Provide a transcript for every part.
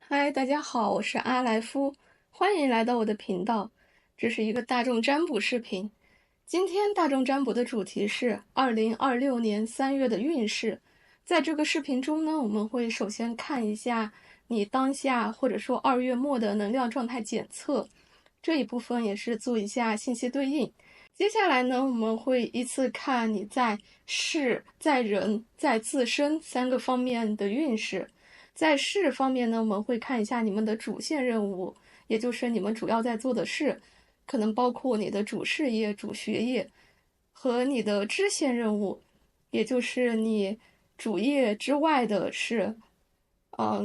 嗨，大家好，我是阿莱夫，欢迎来到我的频道。这是一个大众占卜视频。今天大众占卜的主题是2026年3月的运势。在这个视频中呢，我们会首先看一下你当下或者说2月末的能量状态检测，这一部分也是做一下信息对应。接下来呢，我们会依次看你在事、在人、在自身3个方面的运势。在事方面呢，我们会看一下你们的主线任务，也就是你们主要在做的事，可能包括你的主事业、主学业和你的支线任务，也就是你主业之外的事，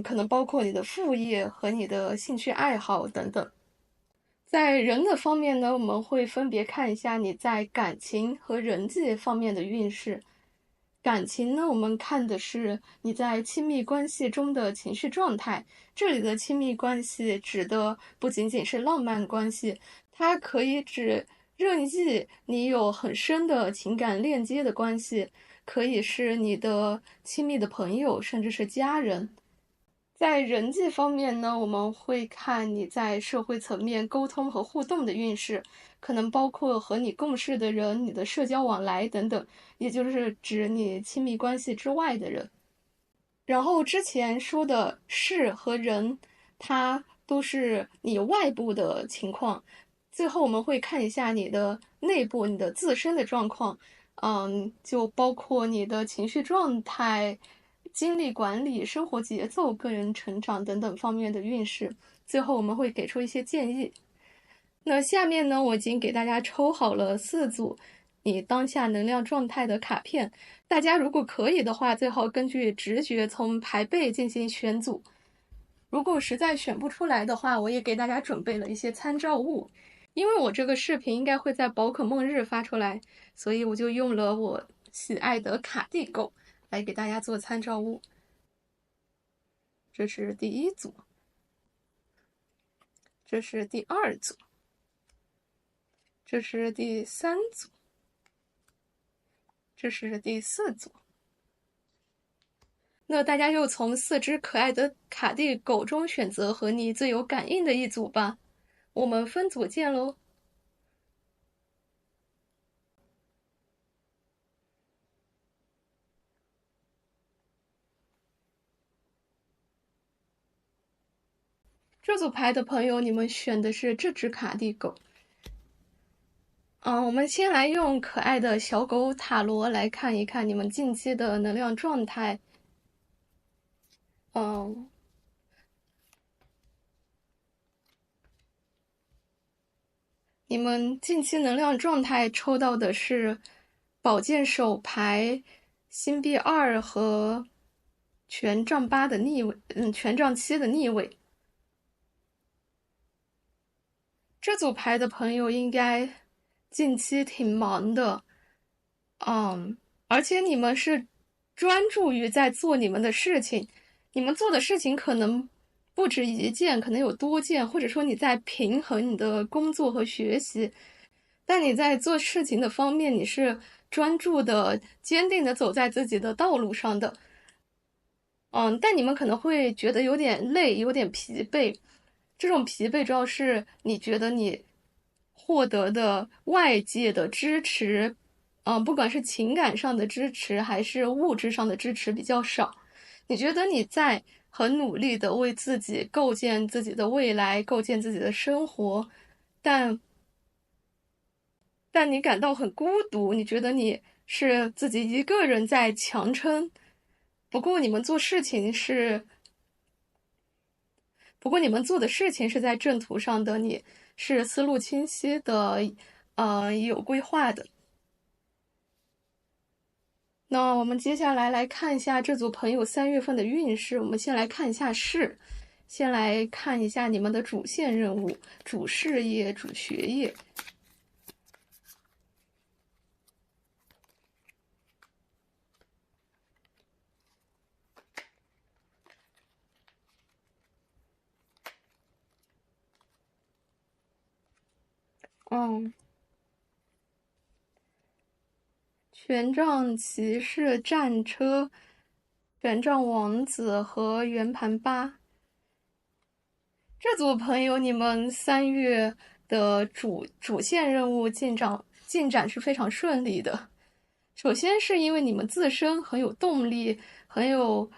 可能包括你的副业和你的兴趣爱好等等。在人的方面呢，我们会分别看一下你在感情和人际方面的运势。感情呢，我们看的是你在亲密关系中的情绪状态。这里的亲密关系指的不仅仅是浪漫关系，它可以指任意你有很深的情感链接的关系，可以是你的亲密的朋友，甚至是家人。在人际方面呢，我们会看你在社会层面沟通和互动的运势，可能包括和你共事的人、你的社交往来等等，也就是指你亲密关系之外的人。然后之前说的事和人，它都是你外部的情况。最后我们会看一下你的内部、你的自身的状况，就包括你的情绪状态、精力管理、生活节奏、个人成长等等方面的运势。最后我们会给出一些建议。那下面呢，我已经给大家抽好了4组你当下能量状态的卡片，大家如果可以的话，最好根据直觉从牌背进行选组。如果实在选不出来的话，我也给大家准备了一些参照物。因为我这个视频应该会在宝可梦日发出来，所以我就用了我喜爱的卡地狗来给大家做参照物。这是第1组，这是第2组，这是第3组，这是第4组。那大家就从4只可爱的卡地狗中选择和你最有感应的一组吧。我们分组见喽！这组牌的朋友，你们选的是这只卡地狗。我们先来用可爱的小狗塔罗来看一看你们近期的能量状态。你们近期能量状态抽到的是宝剑手牌、星币2和权杖8的逆位，权杖7的逆位。这组牌的朋友应该近期挺忙的，而且你们是专注于在做你们的事情，你们做的事情可能不止一件，可能有多件，或者说你在平衡你的工作和学习，但你在做事情的方面，你是专注的、坚定的走在自己的道路上的。但你们可能会觉得有点累，有点疲惫。这种疲惫主要是你觉得你获得的外界的支持，不管是情感上的支持还是物质上的支持比较少。你觉得你在很努力的为自己构建自己的未来，构建自己的生活，但你感到很孤独，你觉得你是自己一个人在强撑。不过你们做事情是，不过你们做的事情是在正途上的，你是思路清晰的，有规划的。那我们接下来来看一下这组朋友3月份的运势。我们先来看一下事，先来看一下你们的主线任务、主事业、主学业。权杖骑士、战车、权杖王子和圆盘8。这组朋友，你们3月的主线任务进展是非常顺利的。首先是因为你们自身很有动力，很有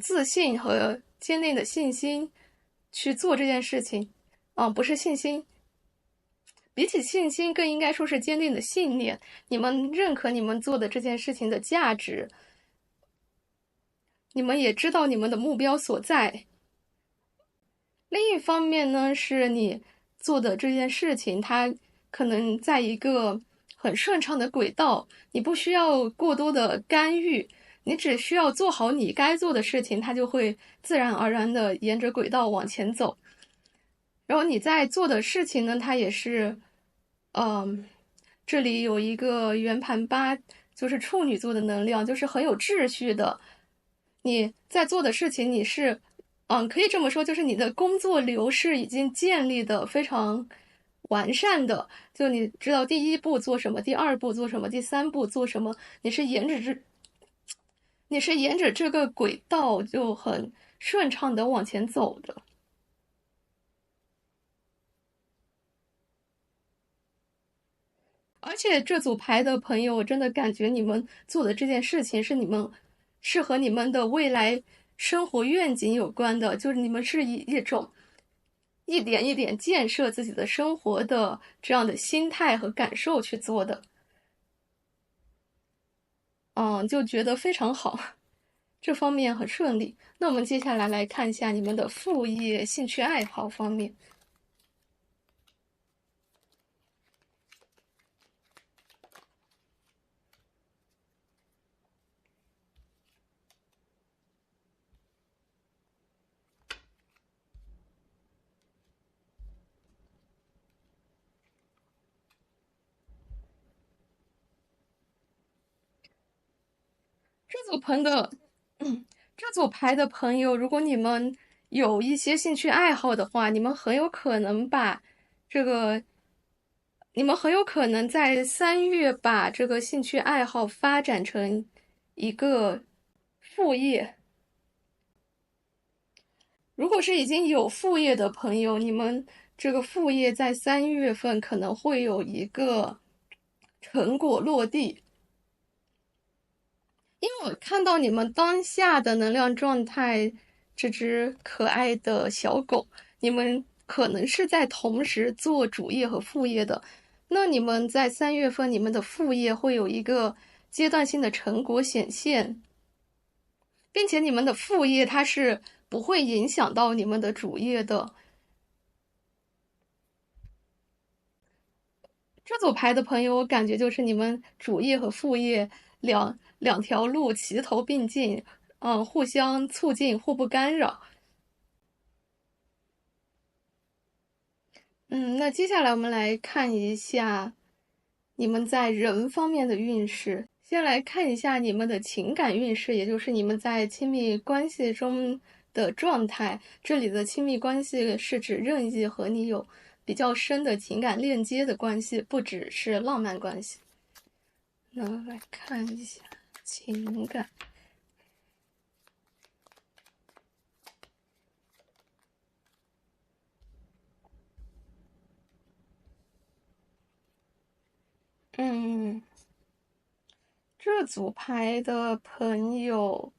自信和坚定的信心去做这件事情。不是信心，比起信心，更应该说是坚定的信念。你们认可你们做的这件事情的价值，你们也知道你们的目标所在。另一方面呢，是你做的这件事情，它可能在一个很顺畅的轨道，你不需要过多的干预，你只需要做好你该做的事情，它就会自然而然的沿着轨道往前走。然后你在做的事情呢，它也是，这里有一个圆盘八，就是处女座的能量，就是很有秩序的。你在做的事情，你是，可以这么说，就是你的工作流是已经建立的非常完善的。就你知道第一步做什么，第二步做什么，第三步做什么，你是沿着这个轨道就很顺畅的往前走的。而且这组牌的朋友，我真的感觉你们做的这件事情是和你们的未来生活愿景有关的，就是你们是以一种一点一点建设自己的生活的这样的心态和感受去做的。就觉得非常好，这方面很顺利。那我们接下来来看一下你们的副业、兴趣爱好方面。这组朋的，这组牌的朋友，如果你们有一些兴趣爱好的话，这个，你们很有可能在3月把这个兴趣爱好发展成一个副业。如果是已经有副业的朋友，你们这个副业在3月份可能会有一个成果落地。因为我看到你们当下的能量状态，这只可爱的小狗，你们可能是在同时做主业和副业的。那你们在3月份，你们的副业会有一个阶段性的成果显现，并且你们的副业它是不会影响到你们的主业的。这组牌的朋友，我感觉就是你们主业和副业两条路齐头并进，互相促进，互不干扰。那接下来我们来看一下你们在人方面的运势。先来看一下你们的情感运势，也就是你们在亲密关系中的状态。这里的亲密关系是指任意和你有比较深的情感链接的关系，不只是浪漫关系。那来看一下情感。这组牌的朋友，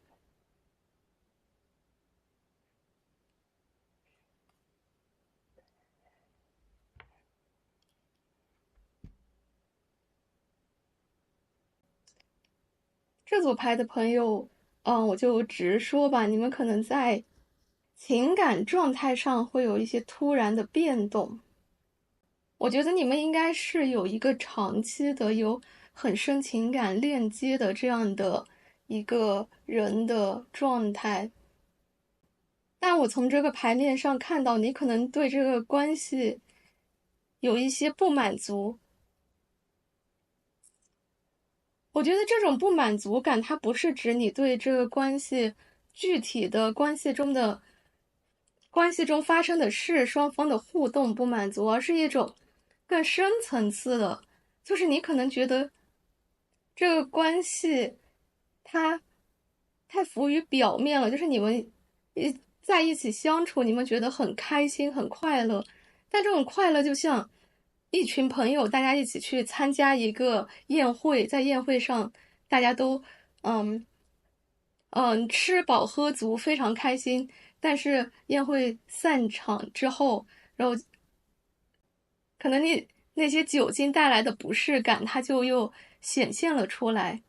我就直说吧，你们可能在情感状态上会有一些突然的变动。我觉得你们应该是有一个长期的、有很深情感链接的这样的一个人的状态。但我从这个牌面上看到，你可能对这个关系有一些不满足。我觉得这种不满足感，它不是指你对这个关系具体的关系中发生的事、双方的互动不满足，而是一种更深层次的，就是你可能觉得这个关系它太浮于表面了，就是在一起相处，你们觉得很开心、很快乐。但这种快乐就像一群朋友，大家一起去参加一个宴会，在宴会上大家都嗯吃饱喝足，非常开心。但是宴会散场之后，然后可能那些酒精带来的不适感，它就又显现了出来。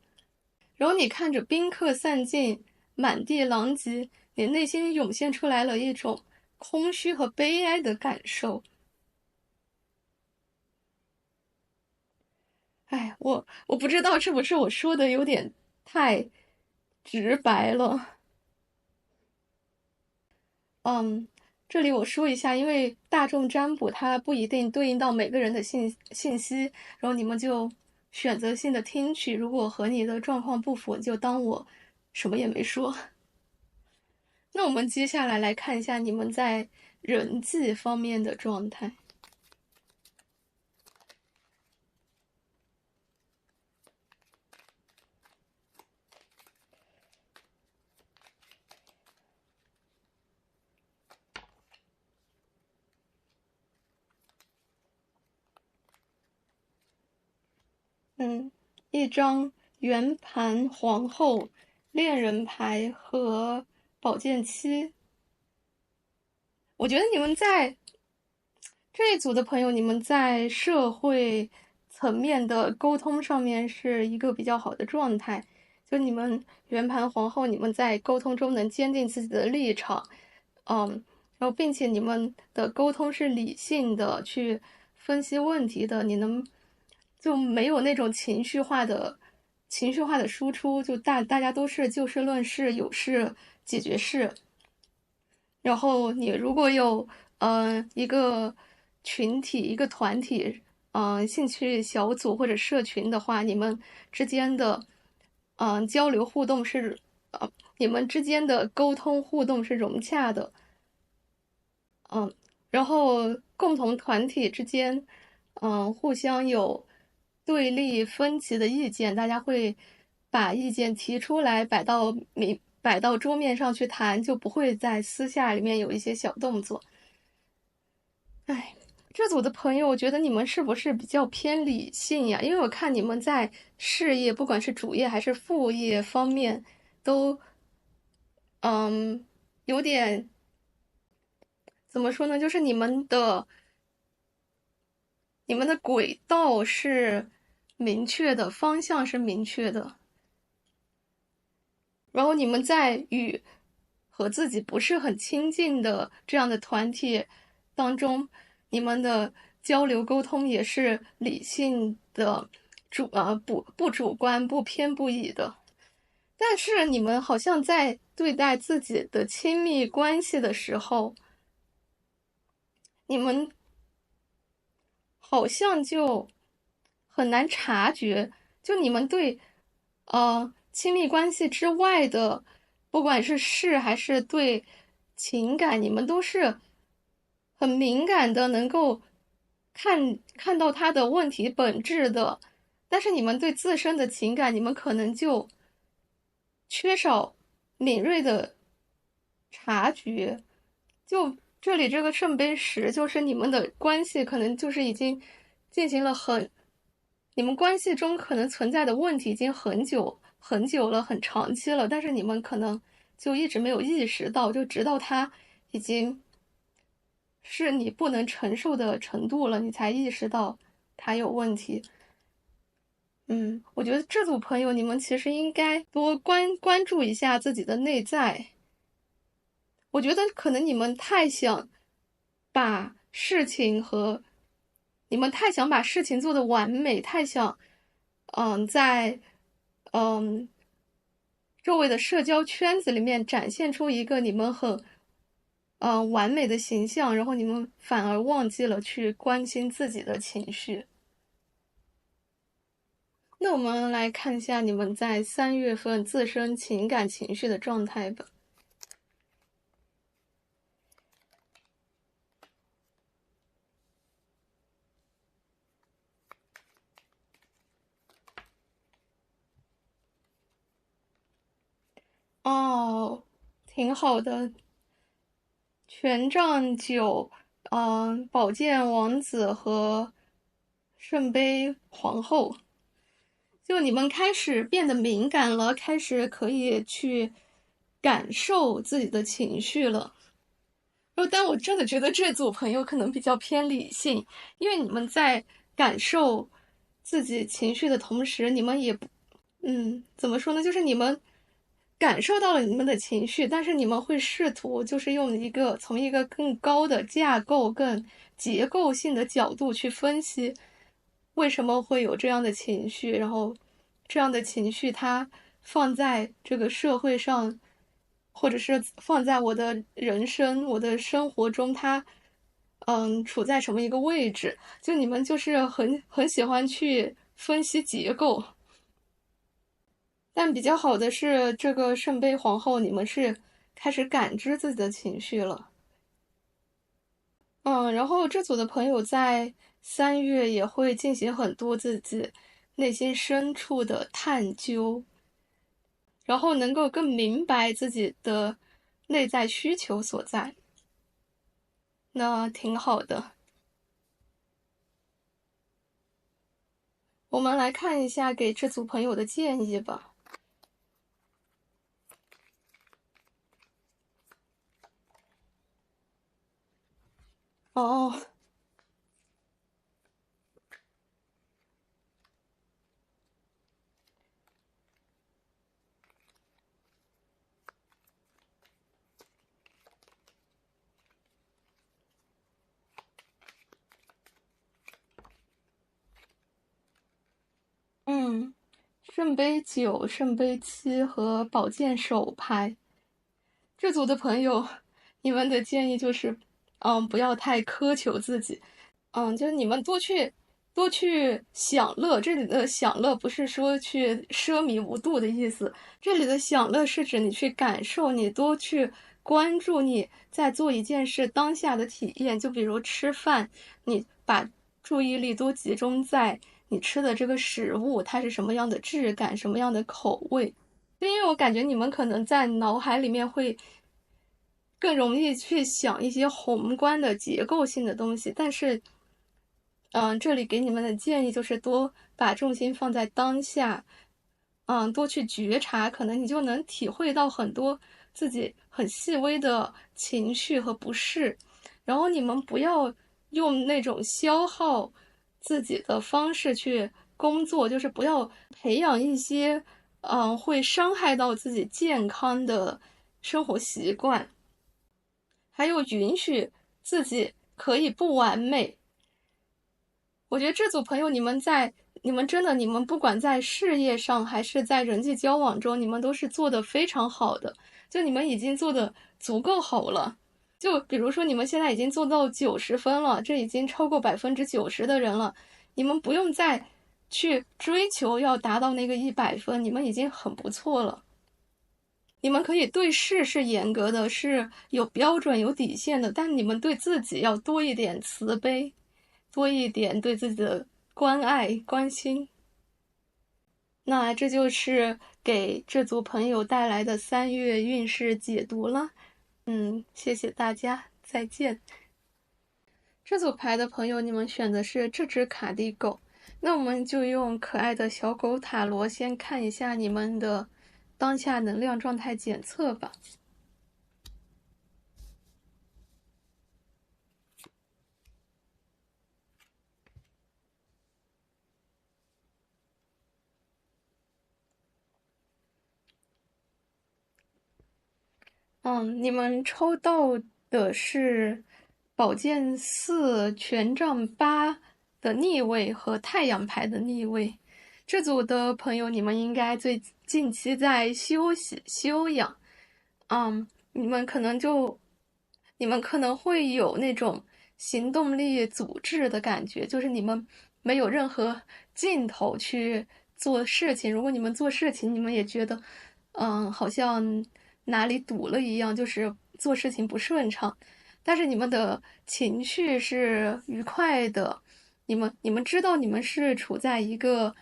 然后你看着宾客散尽，满地狼藉，你内心涌现出来了一种空虚和悲哀的感受。哎，我不知道是不是我说的有点太直白了。嗯，这里我说一下，因为大众占卜它不一定对应到每个人的信息，然后你们就选择性的听取，如果和你的状况不符，就当我什么也没说。那我们接下来来看一下你们在人际方面的状态。一张圆盘皇后、恋人牌和宝剑七。我觉得你们在这一组的朋友，你们在社会层面的沟通上面是一个比较好的状态。就你们圆盘皇后，你们在沟通中能坚定自己的立场，然后并且你们的沟通是理性的，去分析问题的，你能就没有那种情绪化的输出，就大家都是就事论事，有事解决事。然后你如果有一个群体、一个团体，兴趣小组或者社群的话，你们之间的交流互动是你们之间的沟通互动是融洽的，然后共同团体之间，互相有对立分歧的意见，大家会把意见提出来，摆到桌面上去谈，就不会在私下里面有一些小动作。哎，这组的朋友，我觉得你们是不是比较偏理性呀？因为我看你们在事业，不管是主业还是副业方面，都有点怎么说呢？就是你们的轨道是明确的，方向是明确的，然后你们在与和自己不是很亲近的这样的团体当中，你们的交流沟通也是理性的，不主观、不偏不倚的。但是你们好像在对待自己的亲密关系的时候，你们好像就很难察觉，就你们对亲密关系之外的，不管是事还是对情感，你们都是很敏感的，能够看到他的问题本质的。但是你们对自身的情感，你们可能就缺少敏锐的察觉。就这里这个圣杯十，就是你们的关系可能就是已经进行了你们关系中可能存在的问题已经很久很久了，很长期了，但是你们可能就一直没有意识到，就直到它已经是你不能承受的程度了，你才意识到它有问题。我觉得这组朋友，你们其实应该多关注一下自己的内在。我觉得可能把事情和你们太想把事情做得完美，太想在嗯周围的社交圈子里面展现出一个你们很完美的形象，然后你们反而忘记了去关心自己的情绪。那我们来看一下你们在3月份自身情感情绪的状态吧。哦，挺好的。权杖九，宝剑王子和圣杯皇后。就你们开始变得敏感了，开始可以去感受自己的情绪了。但我真的觉得这组朋友可能比较偏理性，因为你们在感受自己情绪的同时，你们也不，怎么说呢？就是你们感受到了你们的情绪，但是你们会试图就是从一个更高的架构、更结构性的角度去分析为什么会有这样的情绪，然后这样的情绪它放在这个社会上，或者是放在我的人生、我的生活中，它处在什么一个位置？就你们就是很喜欢去分析结构。但比较好的是，这个圣杯皇后，你们是开始感知自己的情绪了。然后这组的朋友在3月也会进行很多自己内心深处的探究，然后能够更明白自己的内在需求所在，那挺好的。我们来看一下给这组朋友的建议吧。哦，嗯，圣杯九、圣杯七和宝剑手牌。这组的朋友，你们的建议就是，不要太苛求自己，就是你们多去享乐。这里的享乐不是说去奢靡无度的意思，这里的享乐是指你去感受，你多去关注你在做一件事当下的体验。就比如吃饭，你把注意力多集中在你吃的这个食物，它是什么样的质感，什么样的口味。因为我感觉你们可能在脑海里面会更容易去想一些宏观的结构性的东西，但是，这里给你们的建议就是多把重心放在当下，多去觉察，可能你就能体会到很多自己很细微的情绪和不适。然后你们不要用那种消耗自己的方式去工作，就是不要培养一些会伤害到自己健康的生活习惯，还有允许自己可以不完美。我觉得这组朋友，你们真的，你们不管在事业上还是在人际交往中，你们都是做的非常好的，就你们已经做的足够好了。就比如说，你们现在已经做到90分了，这已经超过90%的人了，你们不用再去追求要达到那个100分，你们已经很不错了。你们可以对事是严格的，是有标准、有底线的，但你们对自己要多一点慈悲，多一点对自己的关爱、关心。那这就是给这组朋友带来的3月运势解读了。谢谢大家，再见。这组牌的朋友，你们选的是这只卡地狗，那我们就用可爱的小狗塔罗先看一下你们的当下能量状态检测吧。你们抽到的是宝剑4、权杖8的逆位和太阳牌的逆位。这组的朋友，你们应该最近期在休息休养，你们可能会有那种行动力阻滞的感觉，就是你们没有任何劲头去做事情。如果你们做事情，你们也觉得，好像哪里堵了一样，就是做事情不顺畅。但是你们的情绪是愉快的，你们知道你们是处在一个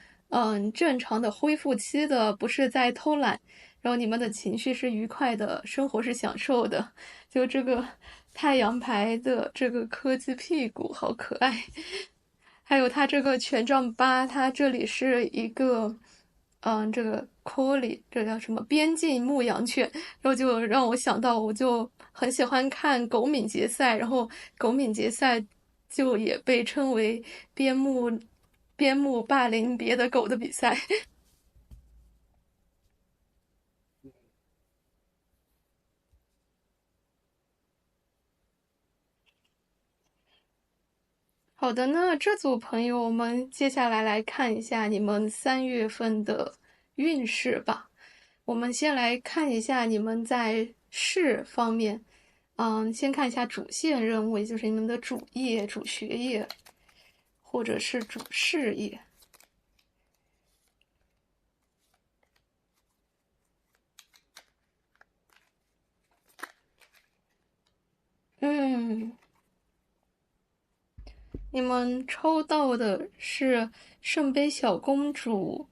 正常的恢复期的，不是在偷懒。然后你们的情绪是愉快的，生活是享受的。就这个太阳牌的这个科技屁股好可爱，还有它这个权杖八，它这里是一个，这个 collie，这叫什么边境牧羊犬，然后就让我想到，我就很喜欢看狗敏捷赛，然后狗敏捷赛就也被称为边牧霸凌别的狗的比赛。好的，那这组朋友，我们接下来来看一下你们3月份的运势吧。我们先来看一下你们在事方面，先看一下主线任务，也就是你们的主业、主学业，或者是主事业。你们抽到的是圣杯小公主，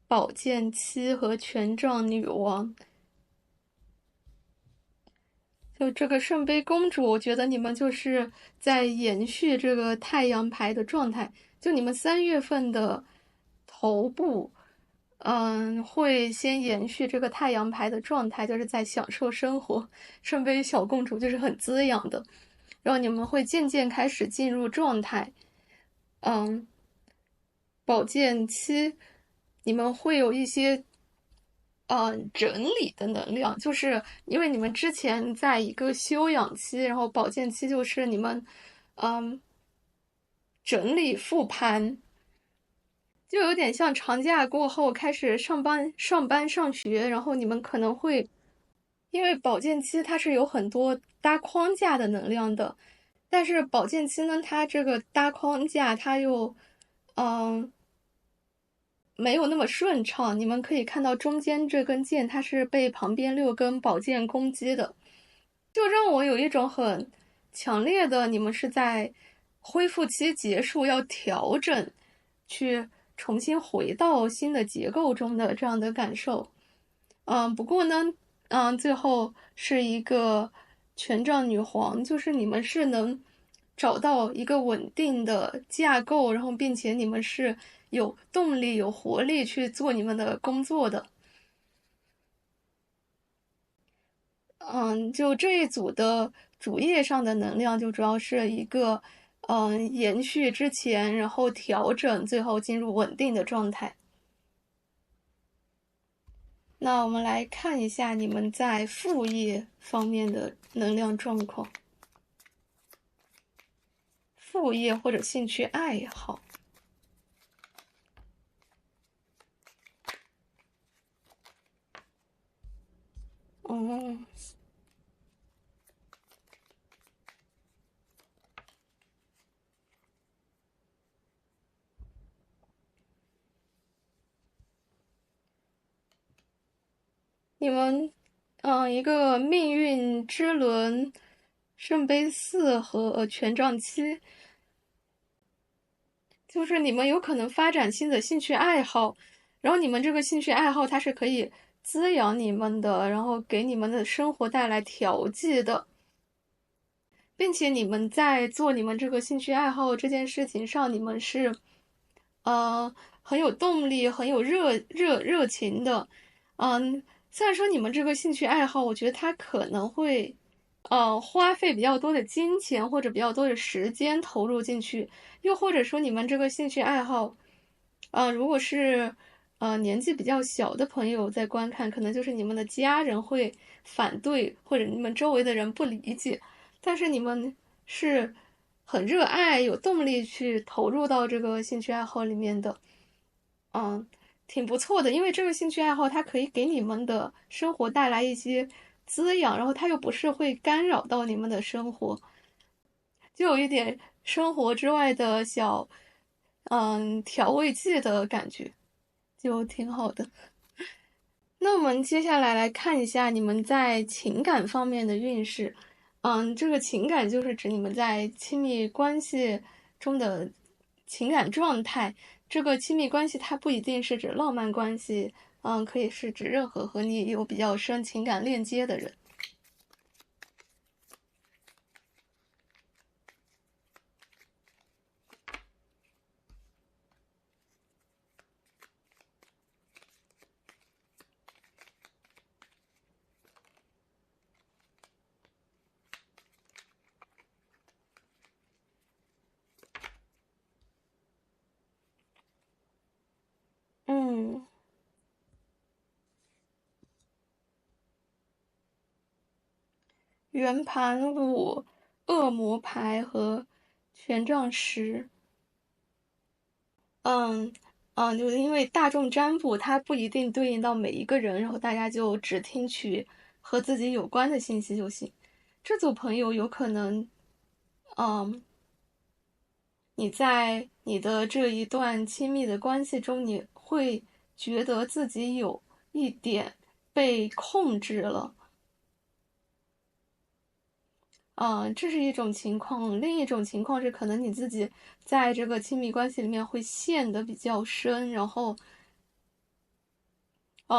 宝剑七和权杖女王。就这个圣杯公主，我觉得你们就是在延续这个太阳牌的状态。就你们3月份的头部，会先延续这个太阳牌的状态，就是在享受生活。圣杯小公主就是很滋养的，然后你们会渐渐开始进入状态。宝剑七，你们会有一些整理的能量，就是因为你们之前在一个休养期，然后保健期就是你们整理复盘，就有点像长假过后开始上学，然后你们可能会因为保健期它是有很多搭框架的能量的，但是保健期呢，它这个搭框架它又嗯。没有那么顺畅。你们可以看到中间这根剑，它是被旁边6根宝剑攻击的，就让我有一种很强烈的，你们是在恢复期结束要调整，去重新回到新的结构中的这样的感受。不过呢，最后是一个权杖女皇，就是你们是能找到一个稳定的架构，然后并且你们是有动力、有活力去做你们的工作的。就这一组的主页上的能量，就主要是一个，延续之前，然后调整，最后进入稳定的状态。那我们来看一下你们在副业方面的能量状况，副业或者兴趣爱好。嗯，你们，一个命运之轮、圣杯4和权杖七，就是你们有可能发展新的兴趣爱好，然后你们这个兴趣爱好它是可以滋养你们的，然后给你们的生活带来调剂的，并且你们在做你们这个兴趣爱好这件事情上，你们是，很有动力、很有热情的。虽然说你们这个兴趣爱好，我觉得它可能会，花费比较多的金钱或者比较多的时间投入进去，又或者说你们这个兴趣爱好，如果是年纪比较小的朋友在观看，可能就是你们的家人会反对，或者你们周围的人不理解，但是你们是很热爱、有动力去投入到这个兴趣爱好里面的，挺不错的。因为这个兴趣爱好它可以给你们的生活带来一些滋养，然后它又不是会干扰到你们的生活，就有一点生活之外的小，调味剂的感觉，就挺好的。那我们接下来来看一下你们在情感方面的运势。这个情感就是指你们在亲密关系中的情感状态。这个亲密关系它不一定是指浪漫关系，可以是指任何和你有比较深情感链接的人。嗯，圆盘五、恶魔牌和权杖十。嗯就是因为大众占卜它不一定对应到每一个人，然后大家就只听取和自己有关的信息就行。这组朋友有可能，嗯，你在你的这一段亲密的关系中，你会觉得自己有一点被控制了。这是一种情况，另一种情况是可能你自己在这个亲密关系里面会陷得比较深，然后，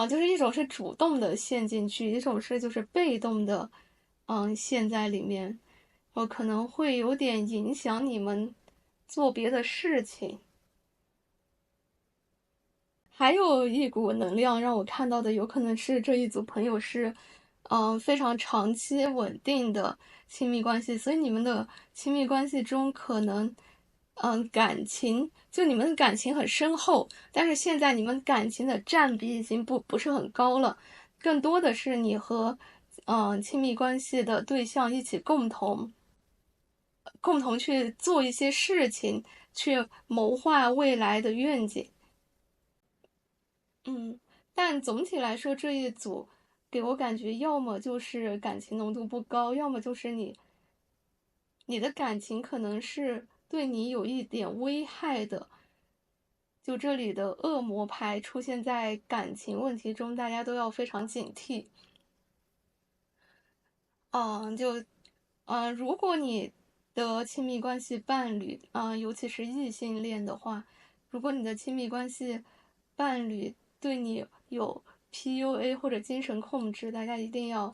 就是一种是主动的陷进去，一种是就是被动的，陷在里面，可能会有点影响你们做别的事情。还有一股能量让我看到的，有可能是这一组朋友是，非常长期稳定的亲密关系，所以你们的亲密关系中可能，感情就你们的感情很深厚，但是现在你们感情的占比已经不是很高了，更多的是你和，亲密关系的对象一起共同去做一些事情，去谋划未来的愿景。嗯，但总体来说，这一组给我感觉，要么就是感情浓度不高，要么就是你的感情可能是对你有一点危害的。就这里的恶魔牌出现在感情问题中，大家都要非常警惕。嗯，就如果你的亲密关系伴侣尤其是异性恋的话，如果你的亲密关系伴侣对你有 PUA 或者精神控制，大家一定要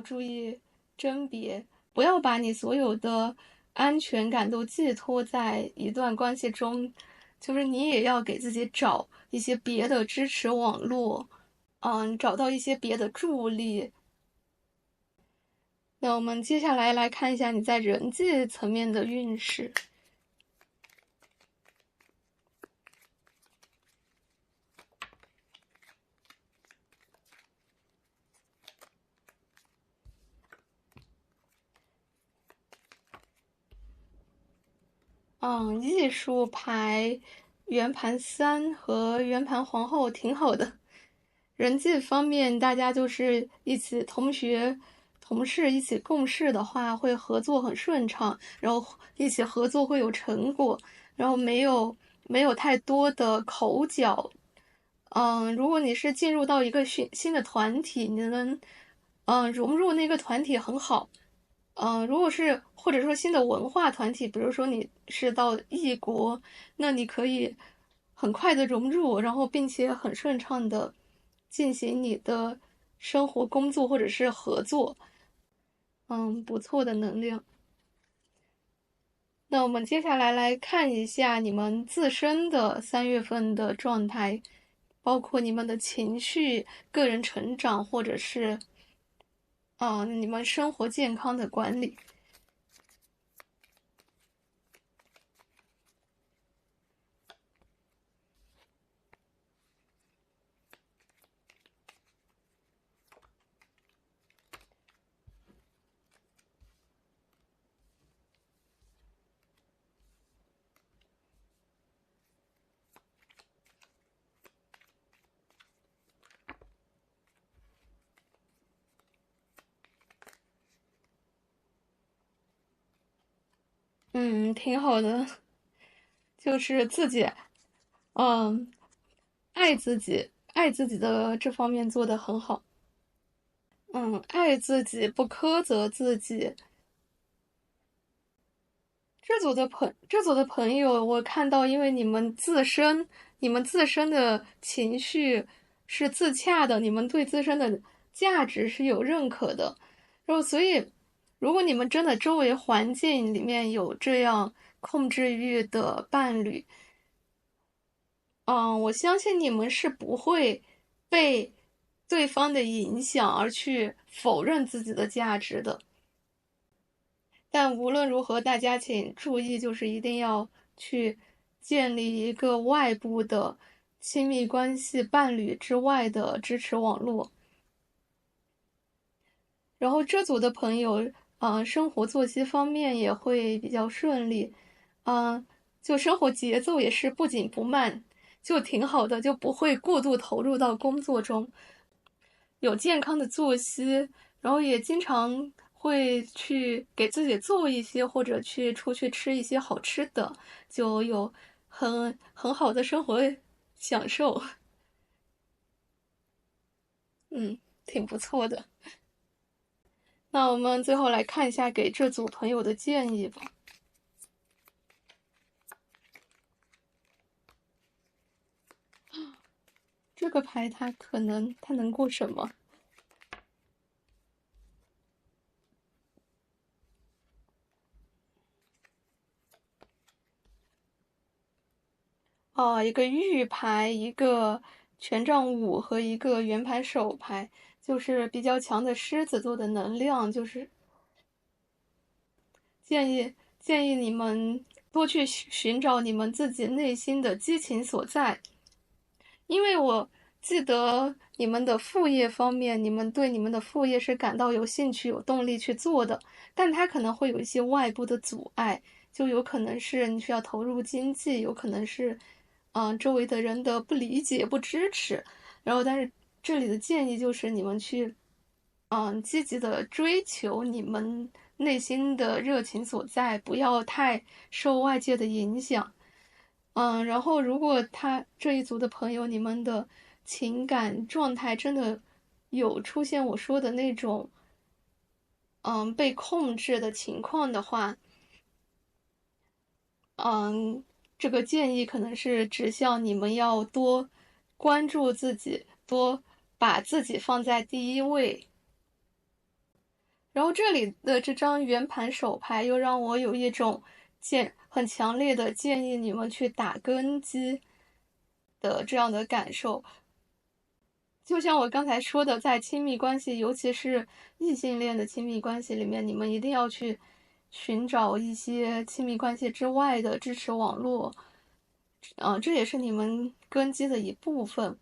注意甄别，不要把你所有的安全感都寄托在一段关系中，就是你也要给自己找一些别的支持网络，找到一些别的助力。那我们接下来来看一下你在人际层面的运势。艺术牌、圆盘三和圆盘皇后挺好的。人际方面，大家就是一起同学、同事一起共事的话，会合作很顺畅，然后一起合作会有成果，然后没有太多的口角。如果你是进入到一个新的团体，你能融入那个团体很好。如果是或者说新的文化团体，比如说你是到异国，那你可以很快的融入，然后并且很顺畅的进行你的生活、工作或者是合作。不错的能量。那我们接下来来看一下你们自身的3月份的状态，包括你们的情绪、个人成长，或者是你们生活健康的管理。挺好的，就是自己，嗯，爱自己的这方面做得很好。爱自己，不苛责自己。这组的朋友，我看到，因为你们自身的情绪，是自洽的，你们对自身的价值是有认可的。然后，所以如果你们真的周围环境里面有这样控制欲的伴侣，我相信你们是不会被对方的影响而去否认自己的价值的。但无论如何，大家请注意，就是一定要去建立一个外部的亲密关系伴侣之外的支持网络。然后这组的朋友，生活作息方面也会比较顺利，就生活节奏也是不紧不慢，就挺好的，就不会过度投入到工作中，有健康的作息，然后也经常会去给自己做一些，或者去出去吃一些好吃的，就有很好的生活享受，挺不错的。那我们最后来看一下给这组朋友的建议吧。这个牌他能过什么？一个玉牌，一个权杖五和一个圆盘手牌，就是比较强的狮子座的能量，就是建议你们多去寻找你们自己内心的激情所在，因为我记得你们的副业方面，你们对你们的副业是感到有兴趣、有动力去做的，但它可能会有一些外部的阻碍，就有可能是你需要投入经济，有可能是，周围的人的不理解、不支持，然后但是这里的建议就是你们去，积极的追求你们内心的热情所在，不要太受外界的影响。然后如果他这一组的朋友，你们的情感状态真的有出现我说的那种，被控制的情况的话，这个建议可能是指向你们要多关注自己，多把自己放在第一位。然后这里的这张圆盘手牌又让我有一种很强烈的建议你们去打根基的这样的感受。就像我刚才说的，在亲密关系，尤其是异性恋的亲密关系里面，你们一定要去寻找一些亲密关系之外的支持网络，这也是你们根基的一部分。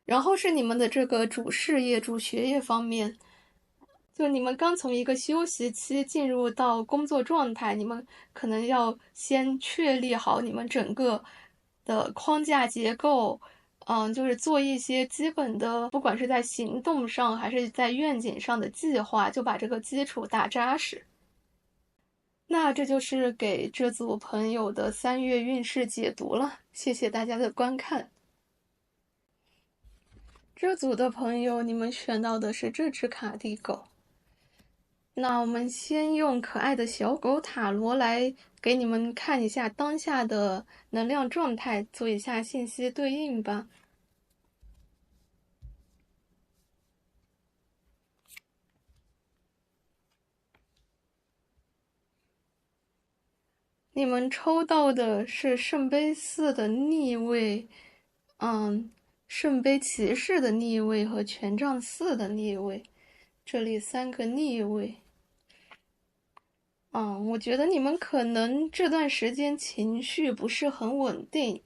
然后是你们的这个主事业、主学业方面，就你们刚从一个休息期进入到工作状态，你们可能要先确立好你们整个的框架结构，就是做一些基本的，不管是在行动上还是在愿景上的计划，就把这个基础打扎实。那这就是给这组朋友的3月运势解读了，谢谢大家的观看。这组的朋友，你们选到的是这只卡地狗。那我们先用可爱的小狗塔罗来给你们看一下当下的能量状态，做一下信息对应吧。你们抽到的是圣杯4的逆位，圣杯骑士的逆位和权杖4的逆位，这里3个逆位。我觉得你们可能这段时间情绪不是很稳定，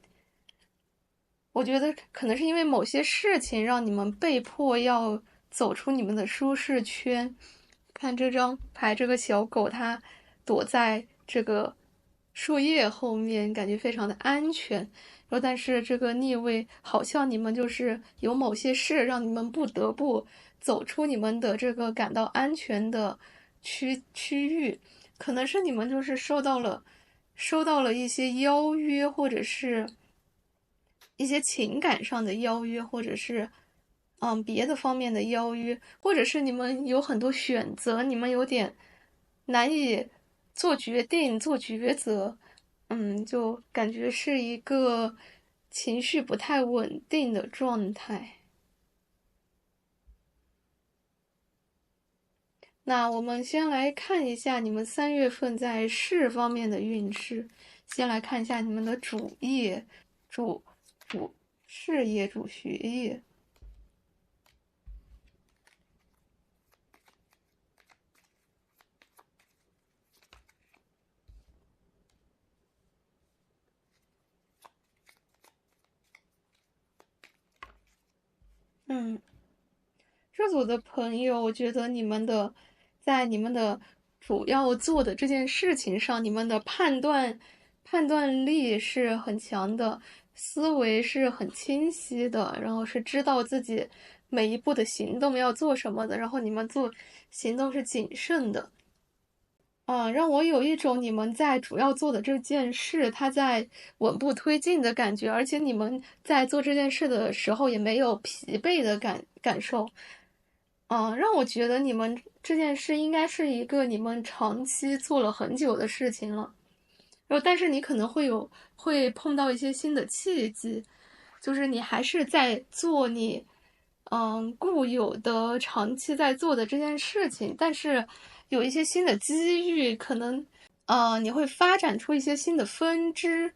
我觉得可能是因为某些事情让你们被迫要走出你们的舒适圈。看这张牌，这个小狗它躲在这个树叶后面，感觉非常的安全。然后，但是这个逆位好像你们就是有某些事让你们不得不走出你们的这个感到安全的区域，可能是你们就是收到了一些邀约，或者是一些情感上的邀约，或者是别的方面的邀约，或者是你们有很多选择，你们有点难以做决定、做抉择，就感觉是一个情绪不太稳定的状态。那我们先来看一下你们3月份在事方面的运势。先来看一下你们的主业、主事业、主学业。这组的朋友，我觉得在你们的主要做的这件事情上，你们的判断力是很强的，思维是很清晰的，然后是知道自己每一步的行动要做什么的，然后你们做行动是谨慎的。让我有一种你们在主要做的这件事，它在稳步推进的感觉，而且你们在做这件事的时候也没有疲惫的感受。让我觉得你们这件事应该是一个你们长期做了很久的事情了。但是你可能会碰到一些新的契机，就是你还是在做你固有的长期在做的这件事情，但是有一些新的机遇，可能你会发展出一些新的分支。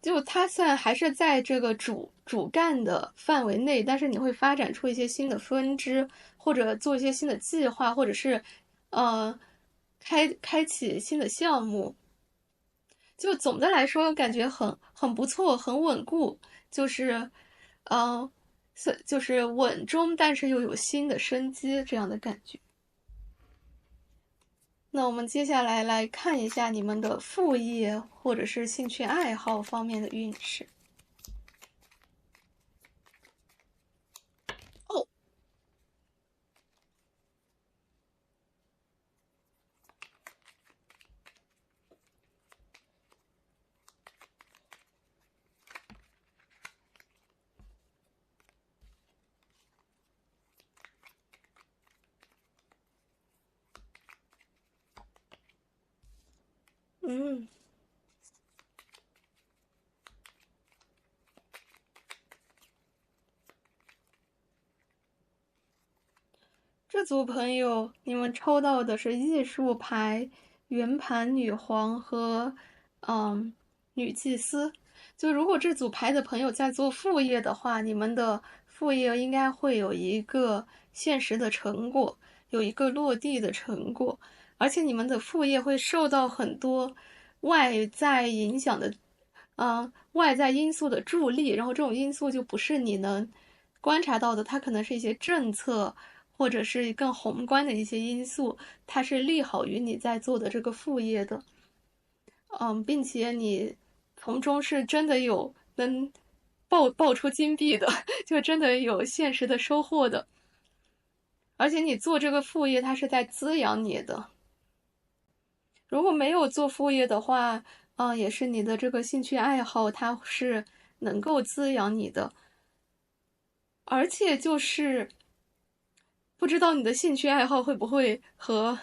就它虽然还是在这个主干的范围内，但是你会发展出一些新的分支，或者做一些新的计划，或者是开启新的项目。就总的来说，感觉很不错，很稳固，就是就是稳中，但是又有新的生机这样的感觉。那我们接下来来看一下你们的副业或者是兴趣爱好方面的运势。这组朋友，你们抽到的是艺术牌、圆盘女皇和女祭司。就如果这组牌的朋友在做副业的话，你们的副业应该会有一个现实的成果，有一个落地的成果，而且你们的副业会受到很多外在影响的，外在因素的助力，然后这种因素就不是你能观察到的，它可能是一些政策。或者是更宏观的一些因素，它是利好于你在做的这个副业的，并且你从中是真的有能爆出金币的，就真的有现实的收获的，而且你做这个副业，它是在滋养你的。如果没有做副业的话，也是你的这个兴趣爱好，它是能够滋养你的，而且就是。不知道你的兴趣爱好会不会和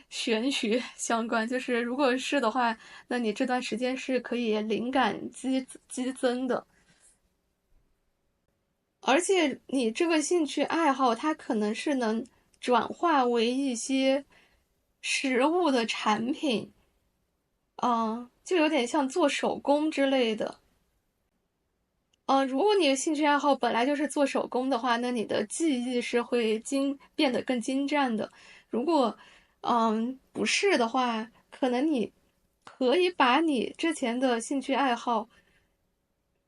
玄学相关？就是如果是的话，那你这段时间是可以灵感激增的，而且你这个兴趣爱好，它可能是能转化为一些实物的产品，就有点像做手工之类的。如果你的兴趣爱好本来就是做手工的话，那你的技艺是会变得更精湛的。如果，不是的话，可能你可以把你之前的兴趣爱好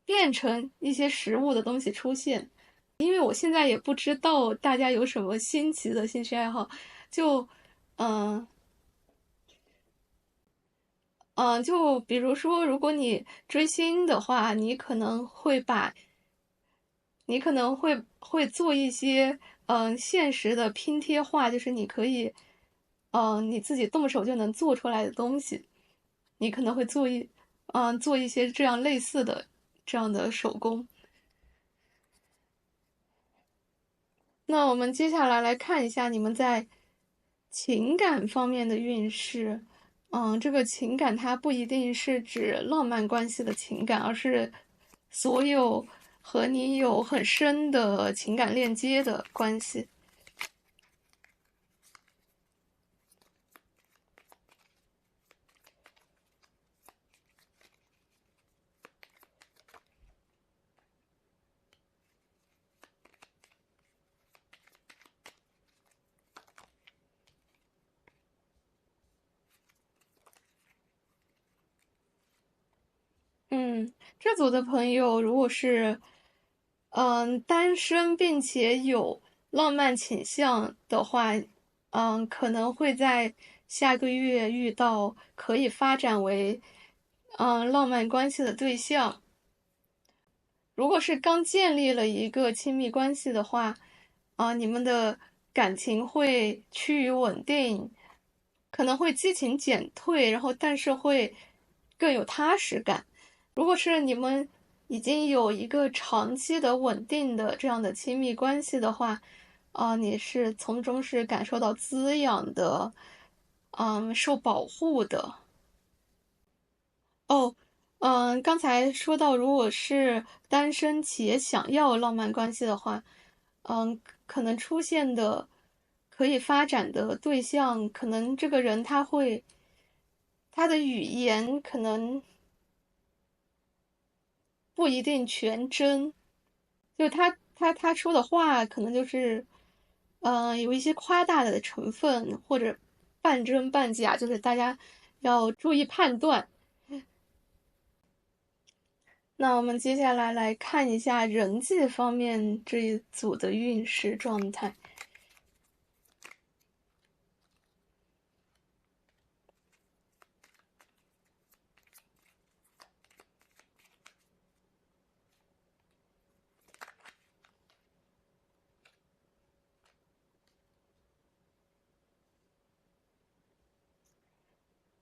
变成一些实物的东西出现。因为我现在也不知道大家有什么新奇的兴趣爱好，就，嗯。就比如说，如果你追星的话，你可能会做一些现实的拼贴画，就是你可以你自己动手就能做出来的东西，你可能会做一些这样类似的这样的手工。那我们接下来来看一下你们在情感方面的运势。这个情感它不一定是指浪漫关系的情感，而是所有和你有很深的情感链接的关系。这组的朋友如果是单身并且有浪漫倾向的话，可能会在下个月遇到可以发展为浪漫关系的对象。如果是刚建立了一个亲密关系的话，你们的感情会趋于稳定，可能会激情减退，然后但是会更有踏实感。如果是你们已经有一个长期的稳定的这样的亲密关系的话，你是从中是感受到滋养的，受保护的。哦，刚才说到，如果是单身且想要浪漫关系的话，可能出现的可以发展的对象，可能这个人他的语言可能不一定全真，就他说的话可能就是，有一些夸大的成分，或者半真半假，就是大家要注意判断。那我们接下来来看一下人际方面这一组的运势状态。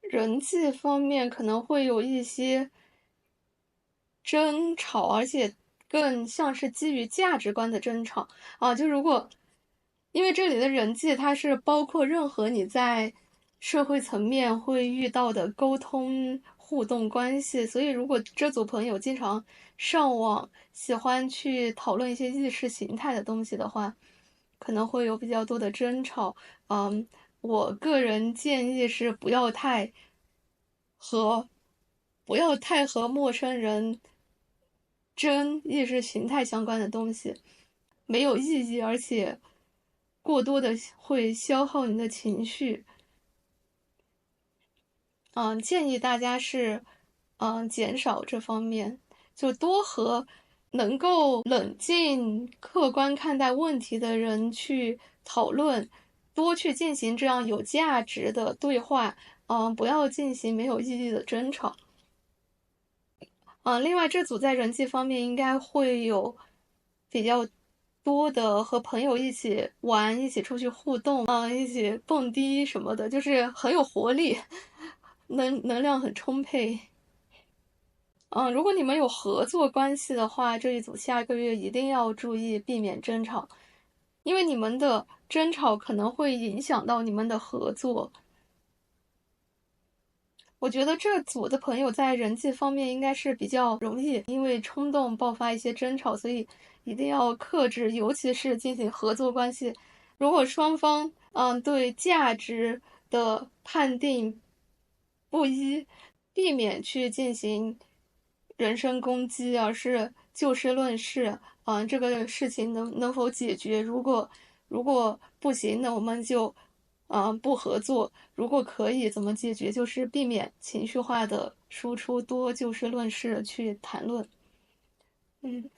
人际方面可能会有一些争吵，而且更像是基于价值观的争吵啊。就如果因为这里的人际，它是包括任何你在社会层面会遇到的沟通互动关系，所以如果这组朋友经常上网，喜欢去讨论一些意识形态的东西的话，可能会有比较多的争吵。我个人建议是和不要太和陌生人争意识形态相关的东西，没有意义，而且过多的会消耗你的情绪。建议大家是，减少这方面，就多和能够冷静、客观看待问题的人去讨论，多去进行这样有价值的对话，不要进行没有意义的争吵。另外这组在人际方面应该会有比较多的和朋友一起玩、一起出去互动，一起蹦迪什么的，就是很有活力，能量很充沛。如果你们有合作关系的话，这一组下个月一定要注意避免争吵，因为你们的争吵可能会影响到你们的合作。我觉得这组的朋友在人际方面应该是比较容易因为冲动爆发一些争吵，所以一定要克制，尤其是进行合作关系，如果双方对价值的判定不一，避免去进行人身攻击，而是就事论事。这个事情能否解决？如果不行，那我们就不合作。如果可以，怎么解决？就是避免情绪化的输出，多就事论事去谈论。嗯，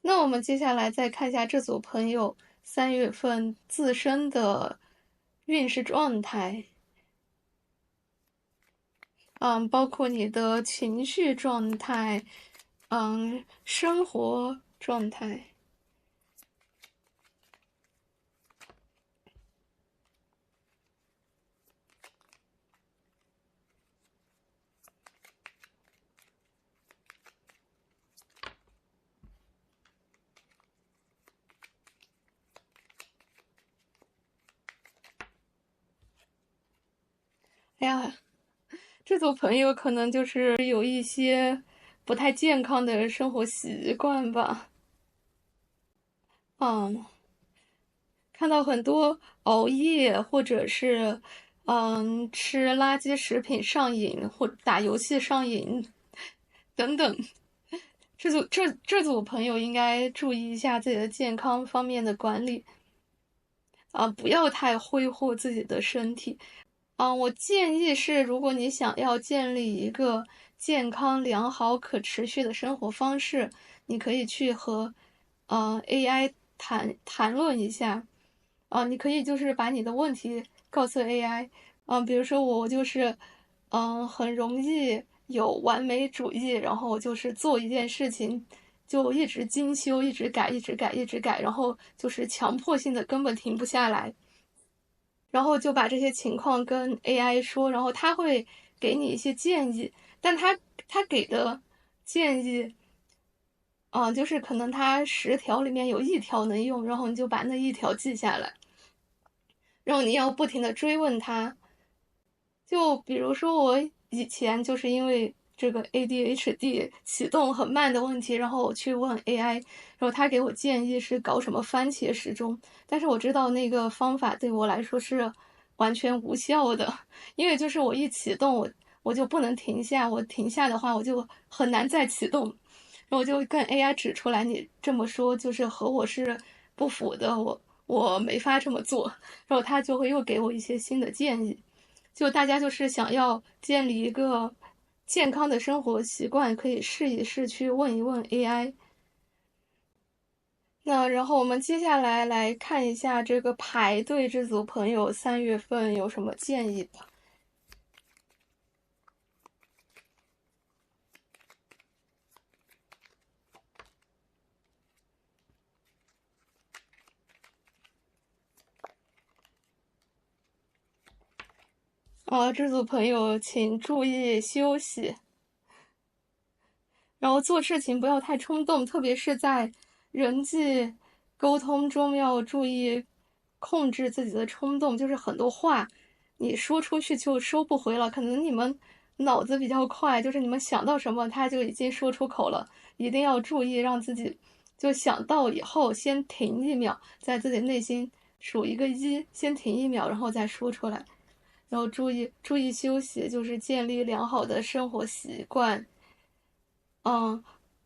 那我们接下来再看一下这组朋友3月份自身的运势状态。包括你的情绪状态，生活状态。哎呀，这组朋友可能就是有一些不太健康的生活习惯吧。看到很多熬夜或者是吃垃圾食品上瘾或打游戏上瘾等等，这组朋友应该注意一下自己的健康方面的管理不要太挥霍自己的身体。我建议是，如果你想要建立一个健康、良好、可持续的生活方式，你可以去和AI 谈论一下。你可以就是把你的问题告诉 AI。比如说我就是，很容易有完美主义，然后我就是做一件事情就一直精修，一直改，一直改，一直改，然后就是强迫性的根本停不下来。然后就把这些情况跟 AI 说，然后他会给你一些建议，但他给的建议，就是可能他10条里面有1条能用，然后你就把那1条记下来，然后你要不停的追问他。就比如说我以前就是因为这个 ADHD 启动很慢的问题，然后我去问 AI，然后他给我建议是搞什么番茄时钟，但是我知道那个方法对我来说是完全无效的，因为就是我一启动我就不能停下，我停下的话我就很难再启动，然后我就跟 AI 指出来，你这么说就是和我是不符的，我没法这么做，然后他就会又给我一些新的建议。就大家就是想要建立一个健康的生活习惯，可以试一试去问一问 AI。那然后我们接下来来看一下这个排队这组朋友3月份有什么建议吧。这组朋友请注意休息，然后做事情不要太冲动，特别是在人际沟通中要注意控制自己的冲动。就是很多话你说出去就收不回了，可能你们脑子比较快，就是你们想到什么他就已经说出口了，一定要注意让自己就想到以后先停1秒，在自己内心数一个1，先停1秒，然后再说出来。然后注意休息，就是建立良好的生活习惯。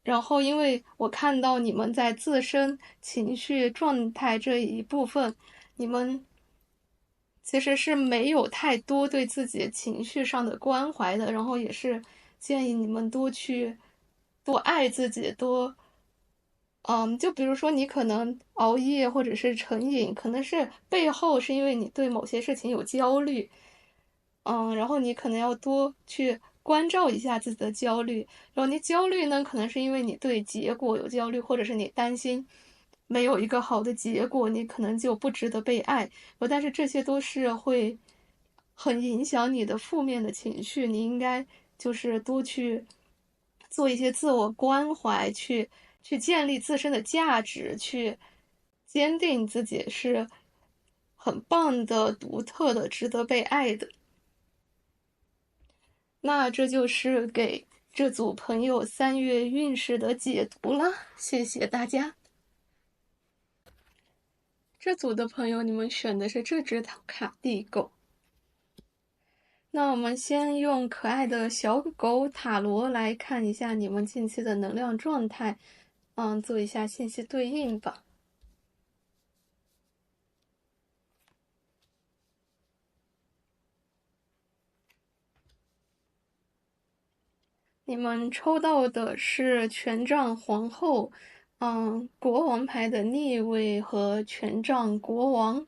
然后因为我看到你们在自身情绪状态这一部分，你们其实是没有太多对自己情绪上的关怀的，然后也是建议你们多爱自己，就比如说你可能熬夜或者是成瘾，可能是背后是因为你对某些事情有焦虑，然后你可能要多去关照一下自己的焦虑。然后你焦虑呢，可能是因为你对结果有焦虑，或者是你担心没有一个好的结果，你可能就不值得被爱。但是这些都是会很影响你的负面的情绪，你应该就是多去做一些自我关怀，去建立自身的价值，去坚定自己是很棒的、独特的、值得被爱的。那这就是给这组朋友3月运势的解读了，谢谢大家。这组的朋友，你们选的是这只卡地狗。那我们先用可爱的小狗塔罗来看一下你们近期的能量状态，做一下信息对应吧。你们抽到的是权杖皇后，国王牌的逆位和权杖国王，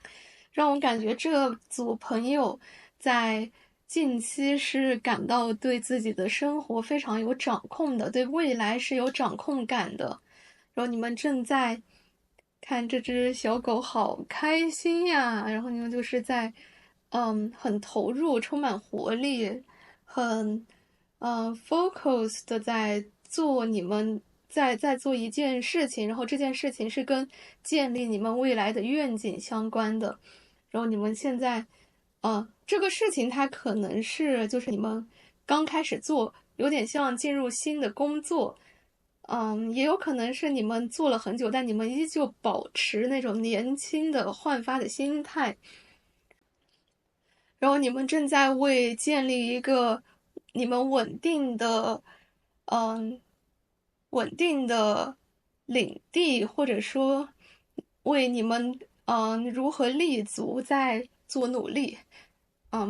让我感觉这组朋友在近期是感到对自己的生活非常有掌控的，对未来是有掌控感的。然后你们正在看这只小狗好开心呀，然后你们就是在很投入，充满活力，很focus 的在做你们在做一件事情，然后这件事情是跟建立你们未来的愿景相关的。然后你们现在，这个事情它可能是就是你们刚开始做有点像进入新的工作。也有可能是你们做了很久，但你们依旧保持那种年轻的焕发的心态。然后你们正在为建立一个你们嗯，稳定的领地，或者说为你们如何立足在做努力。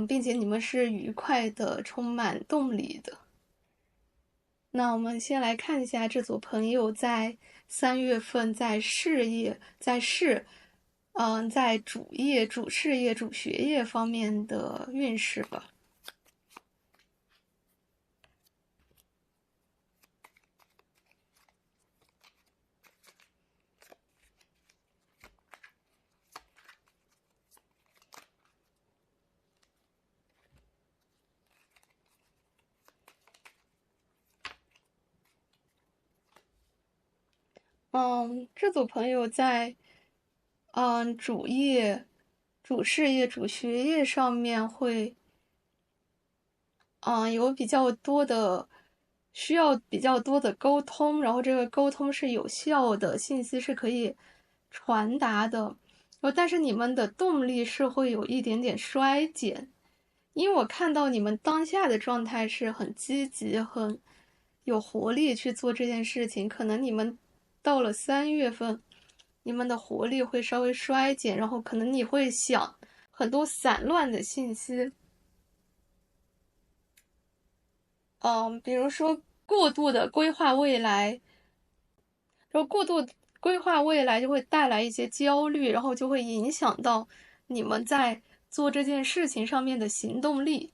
并且你们是愉快的，充满动力的。那我们先来看一下这组朋友在3月份在事业、在主业、主事业、主学业方面的运势吧。这组朋友在主业、主事业、主学业上面会有需要比较多的沟通，然后这个沟通是有效的，信息是可以传达的。但是你们的动力是会有一点点衰减，因为我看到你们当下的状态是很积极、很有活力去做这件事情，可能你们到了3月份，你们的活力会稍微衰减，然后可能你会想很多散乱的信息。比如说过度的规划未来，然后过度规划未来就会带来一些焦虑，然后就会影响到你们在做这件事情上面的行动力。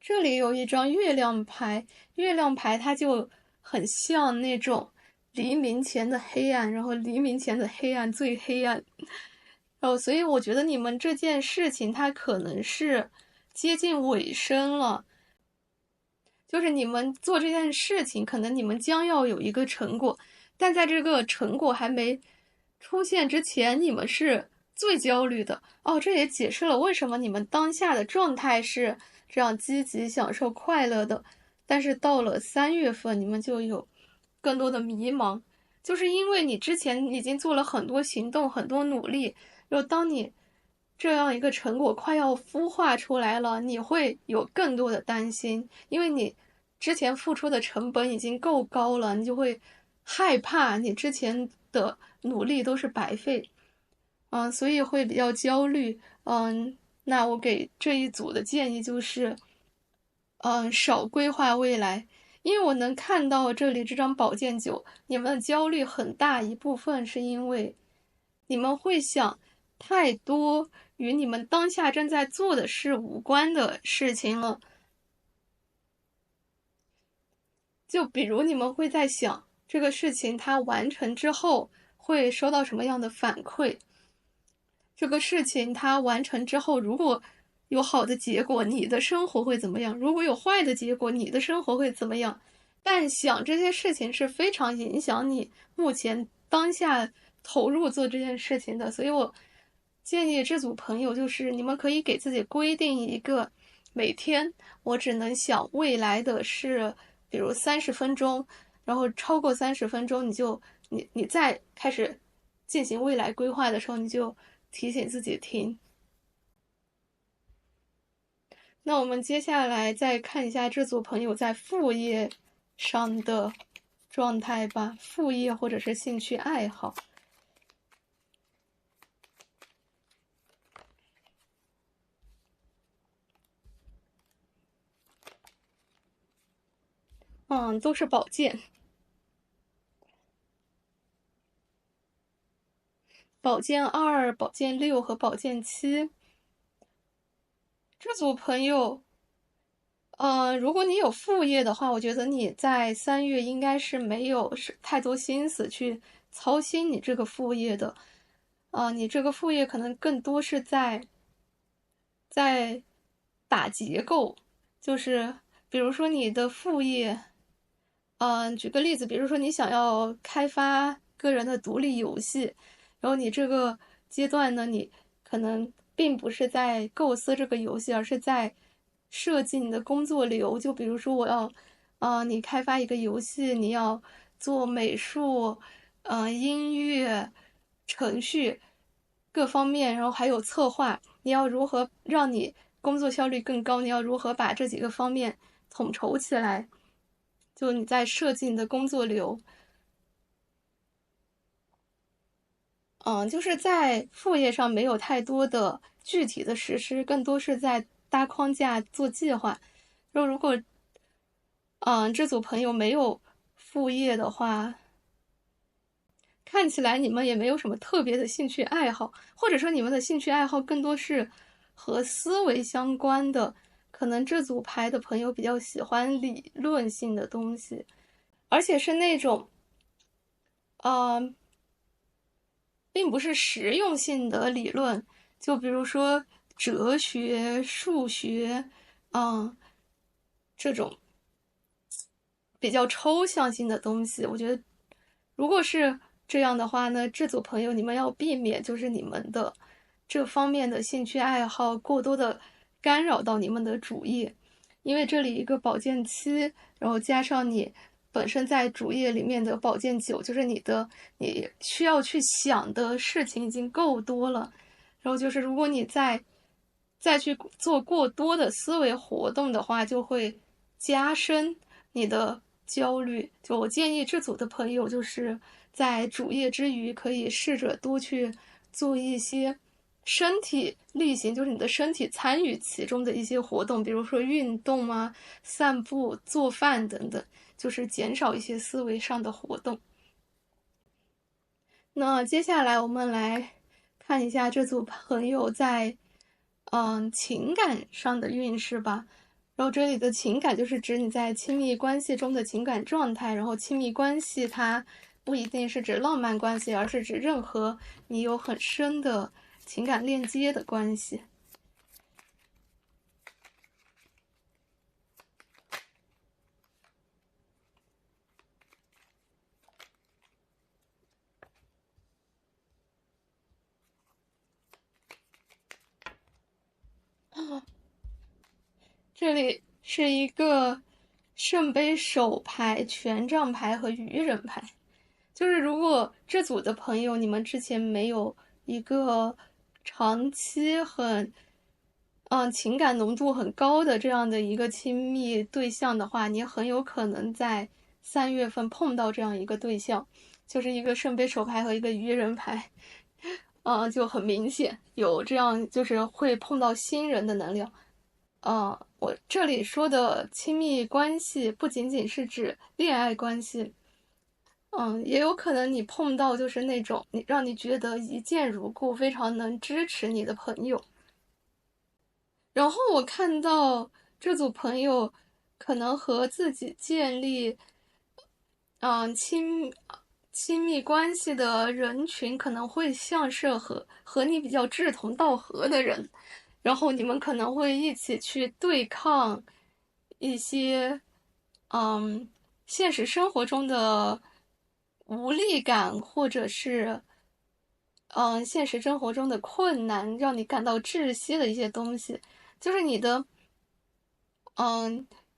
这里有一张月亮牌，月亮牌它就很像那种黎明前的黑暗，然后黎明前的黑暗最黑暗。所以我觉得你们这件事情它可能是接近尾声了。就是你们做这件事情，可能你们将要有一个成果，但在这个成果还没出现之前，你们是最焦虑的。这也解释了为什么你们当下的状态是这样积极、享受、快乐的，但是到了3月份，你们就有更多的迷茫，就是因为你之前已经做了很多行动、很多努力，然后当你这样一个成果快要孵化出来了，你会有更多的担心，因为你之前付出的成本已经够高了，你就会害怕你之前的努力都是白费，所以会比较焦虑。那我给这一组的建议就是，少规划未来，因为我能看到这里这张宝剑9，你们的焦虑很大一部分是因为你们会想太多与你们当下正在做的事无关的事情了。就比如你们会在想这个事情它完成之后会收到什么样的反馈，这个事情它完成之后如果有好的结果，你的生活会怎么样？如果有坏的结果，你的生活会怎么样？但想这些事情是非常影响你目前当下投入做这件事情的，所以我建议这组朋友就是你们可以给自己规定一个每天我只能想未来的事，比如30分钟，然后超过30分钟你再开始进行未来规划的时候，你就提醒自己停。那我们接下来再看一下这组朋友在副业上的状态吧，副业或者是兴趣爱好。都是宝剑，宝剑2、宝剑6和宝剑7。这组朋友，如果你有副业的话，我觉得你在3月应该是没有太多心思去操心你这个副业的。你这个副业可能更多是在打结构，就是比如说你的副业，举个例子，比如说你想要开发个人的独立游戏，然后你这个阶段呢，你可能并不是在构思这个游戏，而是在设计你的工作流。就比如说我要，你开发一个游戏，你要做美术，音乐、程序各方面，然后还有策划，你要如何让你工作效率更高？你要如何把这几个方面统筹起来？就你在设计你的工作流。就是在副业上没有太多的具体的实施，更多是在搭框架做计划。就如果这组朋友没有副业的话，看起来你们也没有什么特别的兴趣爱好，或者说你们的兴趣爱好更多是和思维相关的。可能这组牌的朋友比较喜欢理论性的东西，而且是那种，嗯、并不是实用性的理论，就比如说哲学、数学，嗯，这种比较抽象性的东西。我觉得，如果是这样的话呢，这组朋友你们要避免，就是你们的这方面的兴趣爱好过多的干扰到你们的主业，因为这里一个宝剑七，然后加上你本身在主业里面的宝剑九，就是你需要去想的事情已经够多了，然后就是如果你再去做过多的思维活动的话，就会加深你的焦虑。就我建议这组的朋友，就是在主业之余，可以试着多去做一些身体力行，就是你的身体参与其中的一些活动，比如说运动啊、散步、做饭等等，就是减少一些思维上的活动。那接下来我们来看一下这组朋友在情感上的运势吧。然后这里的情感就是指你在亲密关系中的情感状态，然后亲密关系它不一定是指浪漫关系，而是指任何你有很深的情感链接的关系。这里是一个圣杯手牌、权杖牌和愚人牌。就是如果这组的朋友你们之前没有一个长期情感浓度很高的这样的一个亲密对象的话，你很有可能在3月份碰到这样一个对象，就是一个圣杯手牌和一个愚人牌，就很明显有这样就是会碰到新人的能量。我这里说的亲密关系不仅仅是指恋爱关系，也有可能你碰到就是那种让你觉得一见如故、非常能支持你的朋友。然后我看到这组朋友可能和自己建立嗯亲密关系的人群，可能会像是和你比较志同道合的人，然后你们可能会一起去对抗一些嗯现实生活中的无力感，或者是现实生活中的困难，让你感到窒息的一些东西。就是你的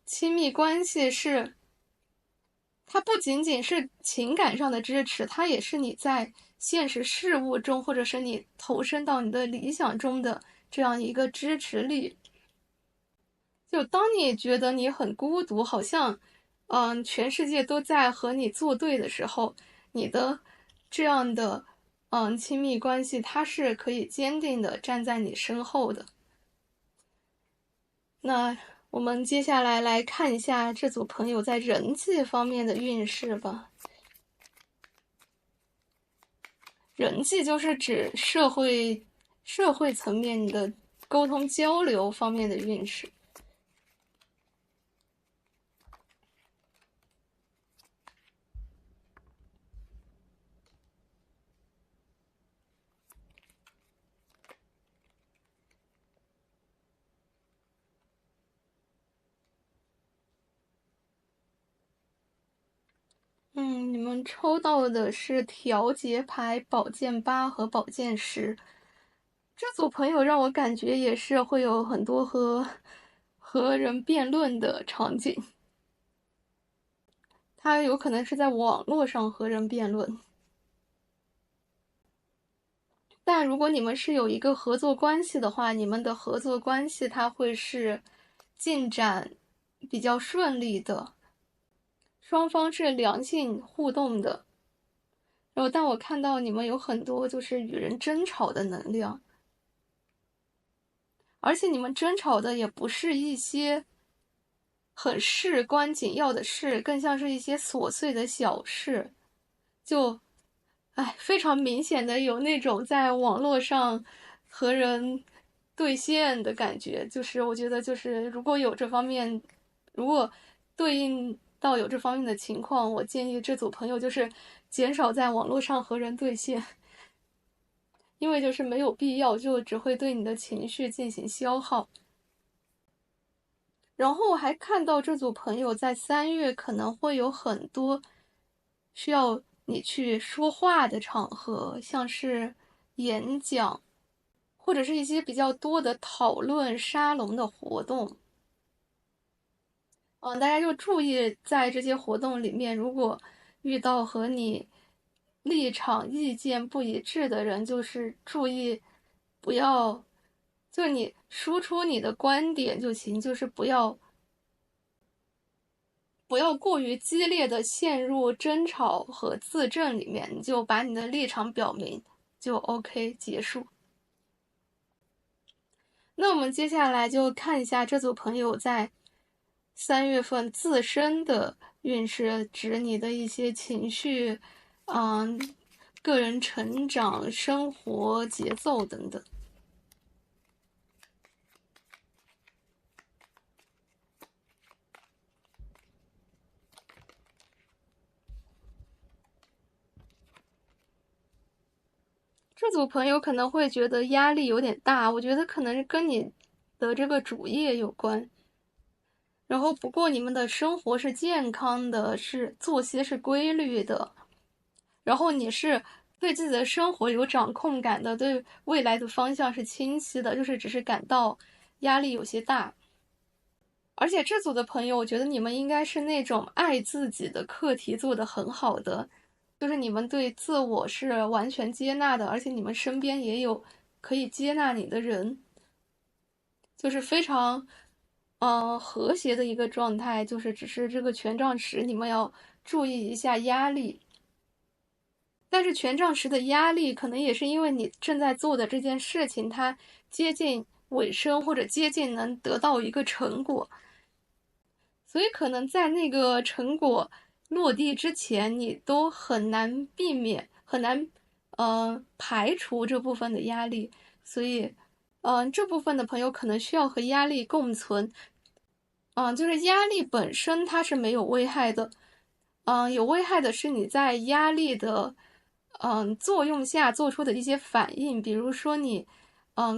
亲密关系是，它不仅仅是情感上的支持，它也是你在现实事物中，或者是你投身到你的理想中的这样一个支持力。就当你觉得你很孤独，好像全世界都在和你作对的时候，你的这样的亲密关系，它是可以坚定的站在你身后的。那我们接下来来看一下这组朋友在人际方面的运势吧。人际就是指社会层面的沟通交流方面的运势。你们抽到的是调节牌、宝剑8和宝剑10。这组朋友让我感觉也是会有很多和人辩论的场景，他有可能是在网络上和人辩论。但如果你们是有一个合作关系的话，你们的合作关系它会是进展比较顺利的，双方是良性互动的。然后，但我看到你们有很多就是与人争吵的能量，而且你们争吵的也不是一些很事关紧要的事，更像是一些琐碎的小事，就非常明显的有那种在网络上和人对线的感觉。就是我觉得，就是如果有这方面，如果对应到有这方面的情况，我建议这组朋友就是减少在网络上和人对线，因为就是没有必要，就只会对你的情绪进行消耗。然后我还看到这组朋友在3月可能会有很多需要你去说话的场合，像是演讲，或者是一些比较多的讨论沙龙的活动。大家就注意在这些活动里面，如果遇到和你立场意见不一致的人，就是注意不要，就是你输出你的观点就行，就是不要过于激烈的陷入争吵和自证里面，你就把你的立场表明就 OK 结束。那我们接下来就看一下这组朋友在3月份自身的运势，指你的一些情绪，个人成长、生活节奏等等。这组朋友可能会觉得压力有点大，我觉得可能是跟你的这个主业有关。然后不过你们的生活是健康的，是作息是规律的，然后你是对自己的生活有掌控感的，对未来的方向是清晰的，就是只是感到压力有些大。而且这组的朋友，我觉得你们应该是那种爱自己的课题做得很好的，就是你们对自我是完全接纳的，而且你们身边也有可以接纳你的人，就是非常和谐的一个状态。就是只是这个权杖十，你们要注意一下压力。但是权杖十的压力可能也是因为你正在做的这件事情，它接近尾声或者接近能得到一个成果，所以可能在那个成果落地之前，你都很难避免，很难排除这部分的压力。所以这部分的朋友可能需要和压力共存。就是压力本身它是没有危害的，有危害的是你在压力的作用下做出的一些反应，比如说你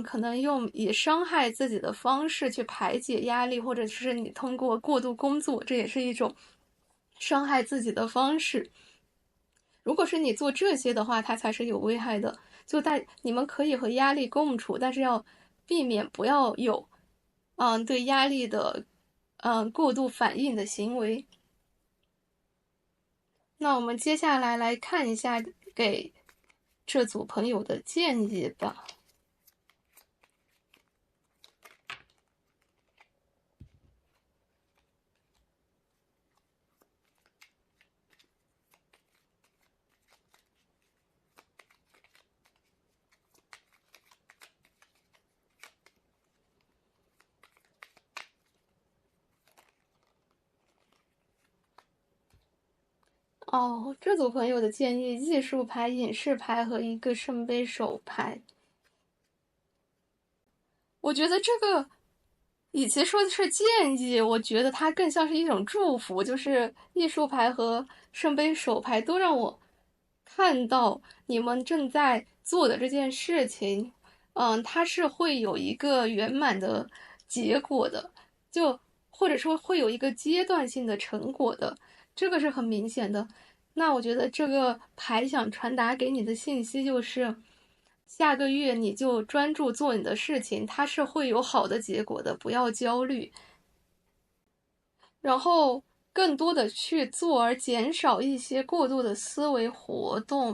可能用以伤害自己的方式去排解压力，或者是你通过过度工作，这也是一种伤害自己的方式。如果是你做这些的话，它才是有危害的。就你们可以和压力共处，但是要避免不要有对压力的过度反应的行为。那我们接下来来看一下给这组朋友的建议吧。这组朋友的建议：艺术牌、隐士牌和一个圣杯手牌。我觉得这个与其说的是建议，我觉得它更像是一种祝福。就是艺术牌和圣杯手牌都让我看到你们正在做的这件事情，它是会有一个圆满的结果的，就或者说会有一个阶段性的成果的，这个是很明显的。那我觉得这个牌想传达给你的信息就是，下个月你就专注做你的事情，它是会有好的结果的，不要焦虑。然后更多的去做，而减少一些过度的思维活动。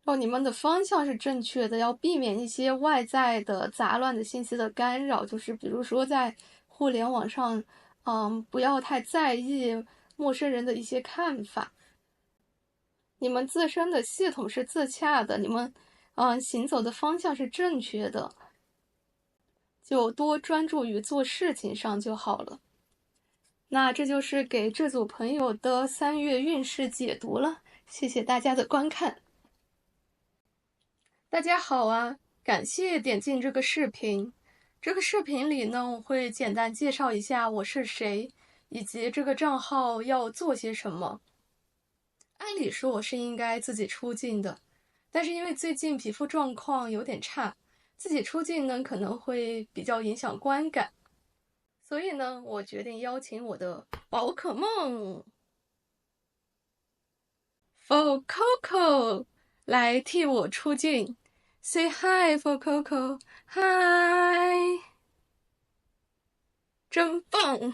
然后你们的方向是正确的，要避免一些外在的杂乱的信息的干扰，就是比如说在互联网上，不要太在意陌生人的一些看法。你们自身的系统是自洽的，你们，行走的方向是正确的，就多专注于做事情上就好了。那这就是给这组朋友的3月运势解读了，谢谢大家的观看。大家好啊，感谢点进这个视频。这个视频里呢，我会简单介绍一下我是谁，以及这个账号要做些什么。按理说我是应该自己出镜的，但是因为最近皮肤状况有点差，自己出镜呢可能会比较影响观感，所以呢，我决定邀请我的宝可梦For Coco 来替我出镜。Say hi for Coco， hi， 真棒。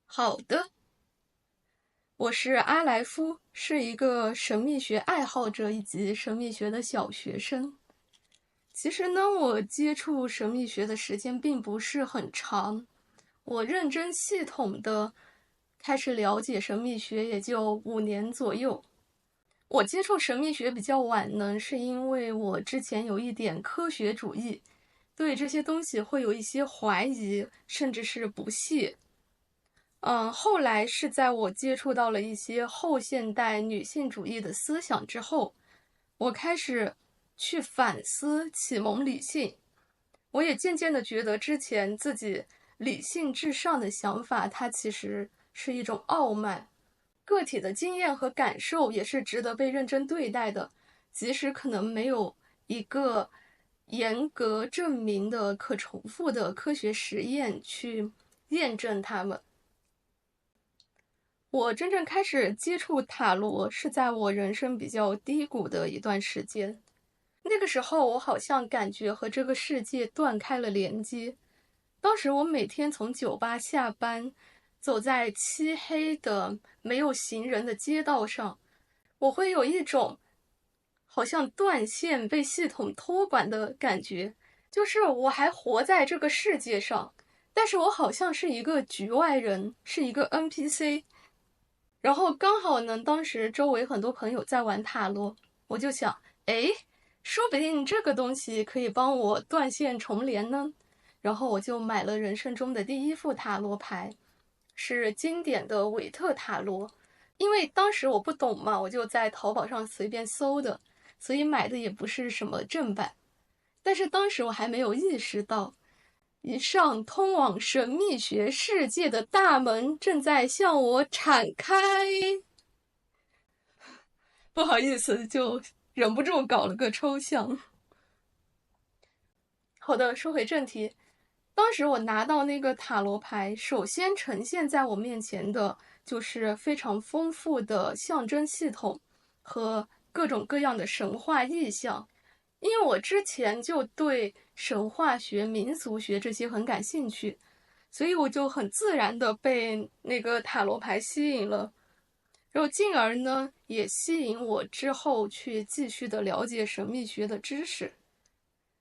好的，我是阿莱夫，是一个神秘学爱好者以及神秘学的小学生。其实呢，我接触神秘学的时间并不是很长，我认真系统的开始了解神秘学也就5年左右。我接触神秘学比较晚呢，是因为我之前有一点科学主义，对这些东西会有一些怀疑，甚至是不屑。后来是在我接触到了一些后现代女性主义的思想之后，我开始去反思启蒙理性。我也渐渐的觉得之前自己理性至上的想法，它其实是一种傲慢。个体的经验和感受也是值得被认真对待的，即使可能没有一个严格证明的可重复的科学实验去验证它们。我真正开始接触塔罗是在我人生比较低谷的一段时间，那个时候我好像感觉和这个世界断开了连接。当时我每天从酒吧下班，走在漆黑的没有行人的街道上，我会有一种好像断线被系统托管的感觉，就是我还活在这个世界上，但是我好像是一个局外人，是一个 NPC。然后刚好呢，当时周围很多朋友在玩塔罗，我就想，诶，说不定这个东西可以帮我断线重连呢。然后我就买了人生中的第一副塔罗牌，是经典的韦特塔罗。因为当时我不懂嘛，我就在淘宝上随便搜的，所以买的也不是什么正版。但是当时我还没有意识到，一扇通往神秘学世界的大门正在向我敞开。不好意思，就忍不住搞了个抽象。好的，说回正题。当时我拿到那个塔罗牌，首先呈现在我面前的就是非常丰富的象征系统和各种各样的神话意象。因为我之前就对神话学、民俗学这些很感兴趣，所以我就很自然的被那个塔罗牌吸引了，然后进而呢，也吸引我之后去继续的了解神秘学的知识。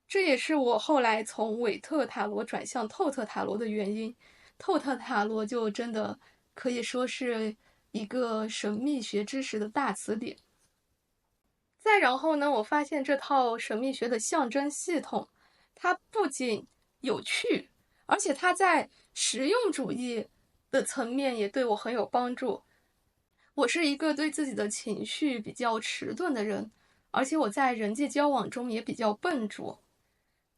这也是我后来从韦特塔罗转向透特塔罗的原因。透特塔罗就真的可以说是一个神秘学知识的大词典。再然后呢，我发现这套神秘学的象征系统，它不仅有趣，而且它在实用主义的层面也对我很有帮助。我是一个对自己的情绪比较迟钝的人，而且我在人际交往中也比较笨拙。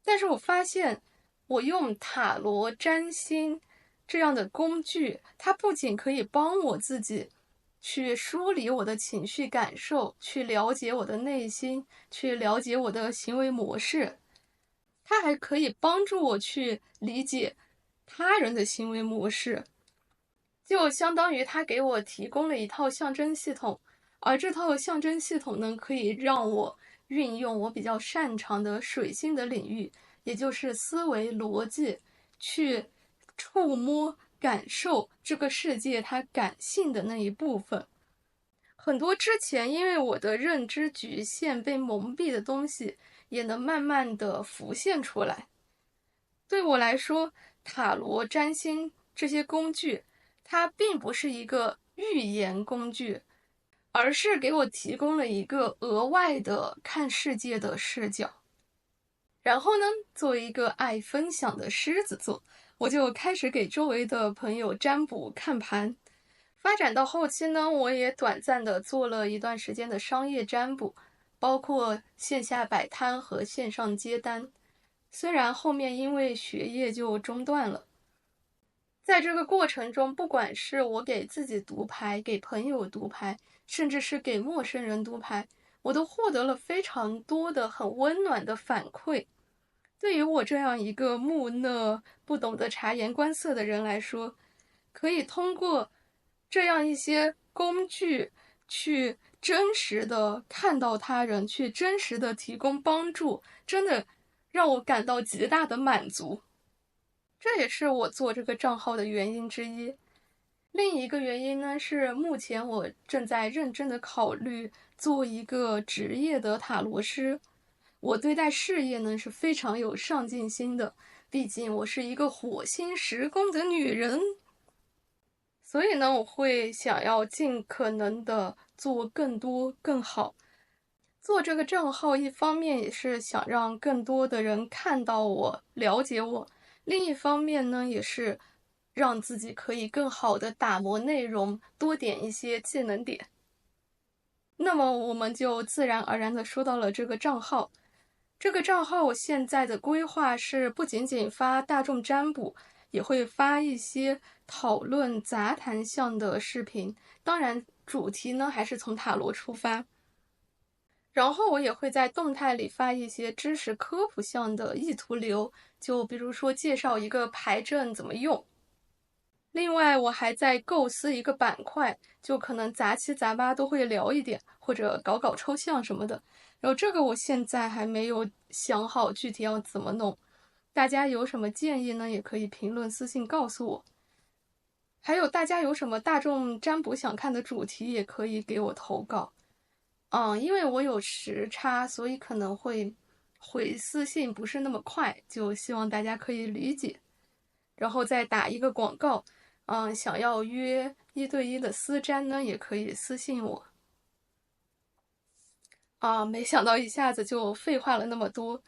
但是我发现，我用塔罗、占星这样的工具，它不仅可以帮我自己去梳理我的情绪感受，去了解我的内心，去了解我的行为模式，它还可以帮助我去理解他人的行为模式。就相当于它给我提供了一套象征系统，而这套象征系统呢，可以让我运用我比较擅长的水星的领域，也就是思维逻辑，去触摸、感受这个世界它感性的那一部分。很多之前因为我的认知局限被蒙蔽的东西，也能慢慢的浮现出来。对我来说，塔罗、占星这些工具，它并不是一个预言工具，而是给我提供了一个额外的看世界的视角。然后呢，作为一个爱分享的狮子座，我就开始给周围的朋友占卜看盘。发展到后期呢，我也短暂的做了一段时间的商业占卜，包括线下摆摊和线上接单。虽然后面因为学业就中断了，在这个过程中，不管是我给自己读牌，给朋友读牌，甚至是给陌生人读牌，我都获得了非常多的很温暖的反馈。对于我这样一个木讷、不懂得察言观色的人来说，可以通过这样一些工具去真实的看到他人，去真实的提供帮助，真的让我感到极大的满足。这也是我做这个账号的原因之一。另一个原因呢，是目前我正在认真的考虑做一个职业的塔罗师。我对待事业呢是非常有上进心的，毕竟我是一个火星十宫的女人。所以呢，我会想要尽可能的做更多更好。做这个账号一方面也是想让更多的人看到我、了解我，另一方面呢，也是让自己可以更好的打磨内容，多点一些技能点。那么我们就自然而然的说到了这个账号。这个账号我现在的规划是不仅仅发大众占卜，也会发一些讨论杂谈向的视频，当然主题呢还是从塔罗出发。然后我也会在动态里发一些知识科普向的意图流，就比如说介绍一个牌阵怎么用。另外我还在构思一个板块，就可能杂七杂八都会聊一点，或者搞搞抽象什么的。然后这个我现在还没有想好具体要怎么弄，大家有什么建议呢，也可以评论私信告诉我。还有大家有什么大众占卜想看的主题，也可以给我投稿。因为我有时差，所以可能会回私信不是那么快，就希望大家可以理解。然后再打一个广告，想要约1对1的私占呢，也可以私信我。没想到一下子就废话了那么多。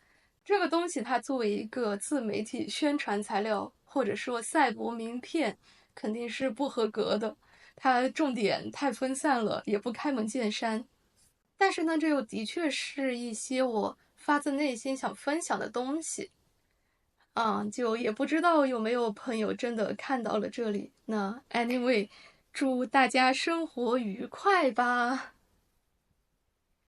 这个东西它作为一个自媒体宣传材料，或者说赛博名片，肯定是不合格的。它重点太分散了，也不开门见山。但是呢，这又的确是一些我发自内心想分享的东西。就也不知道有没有朋友真的看到了这里。那 anyway，祝大家生活愉快吧。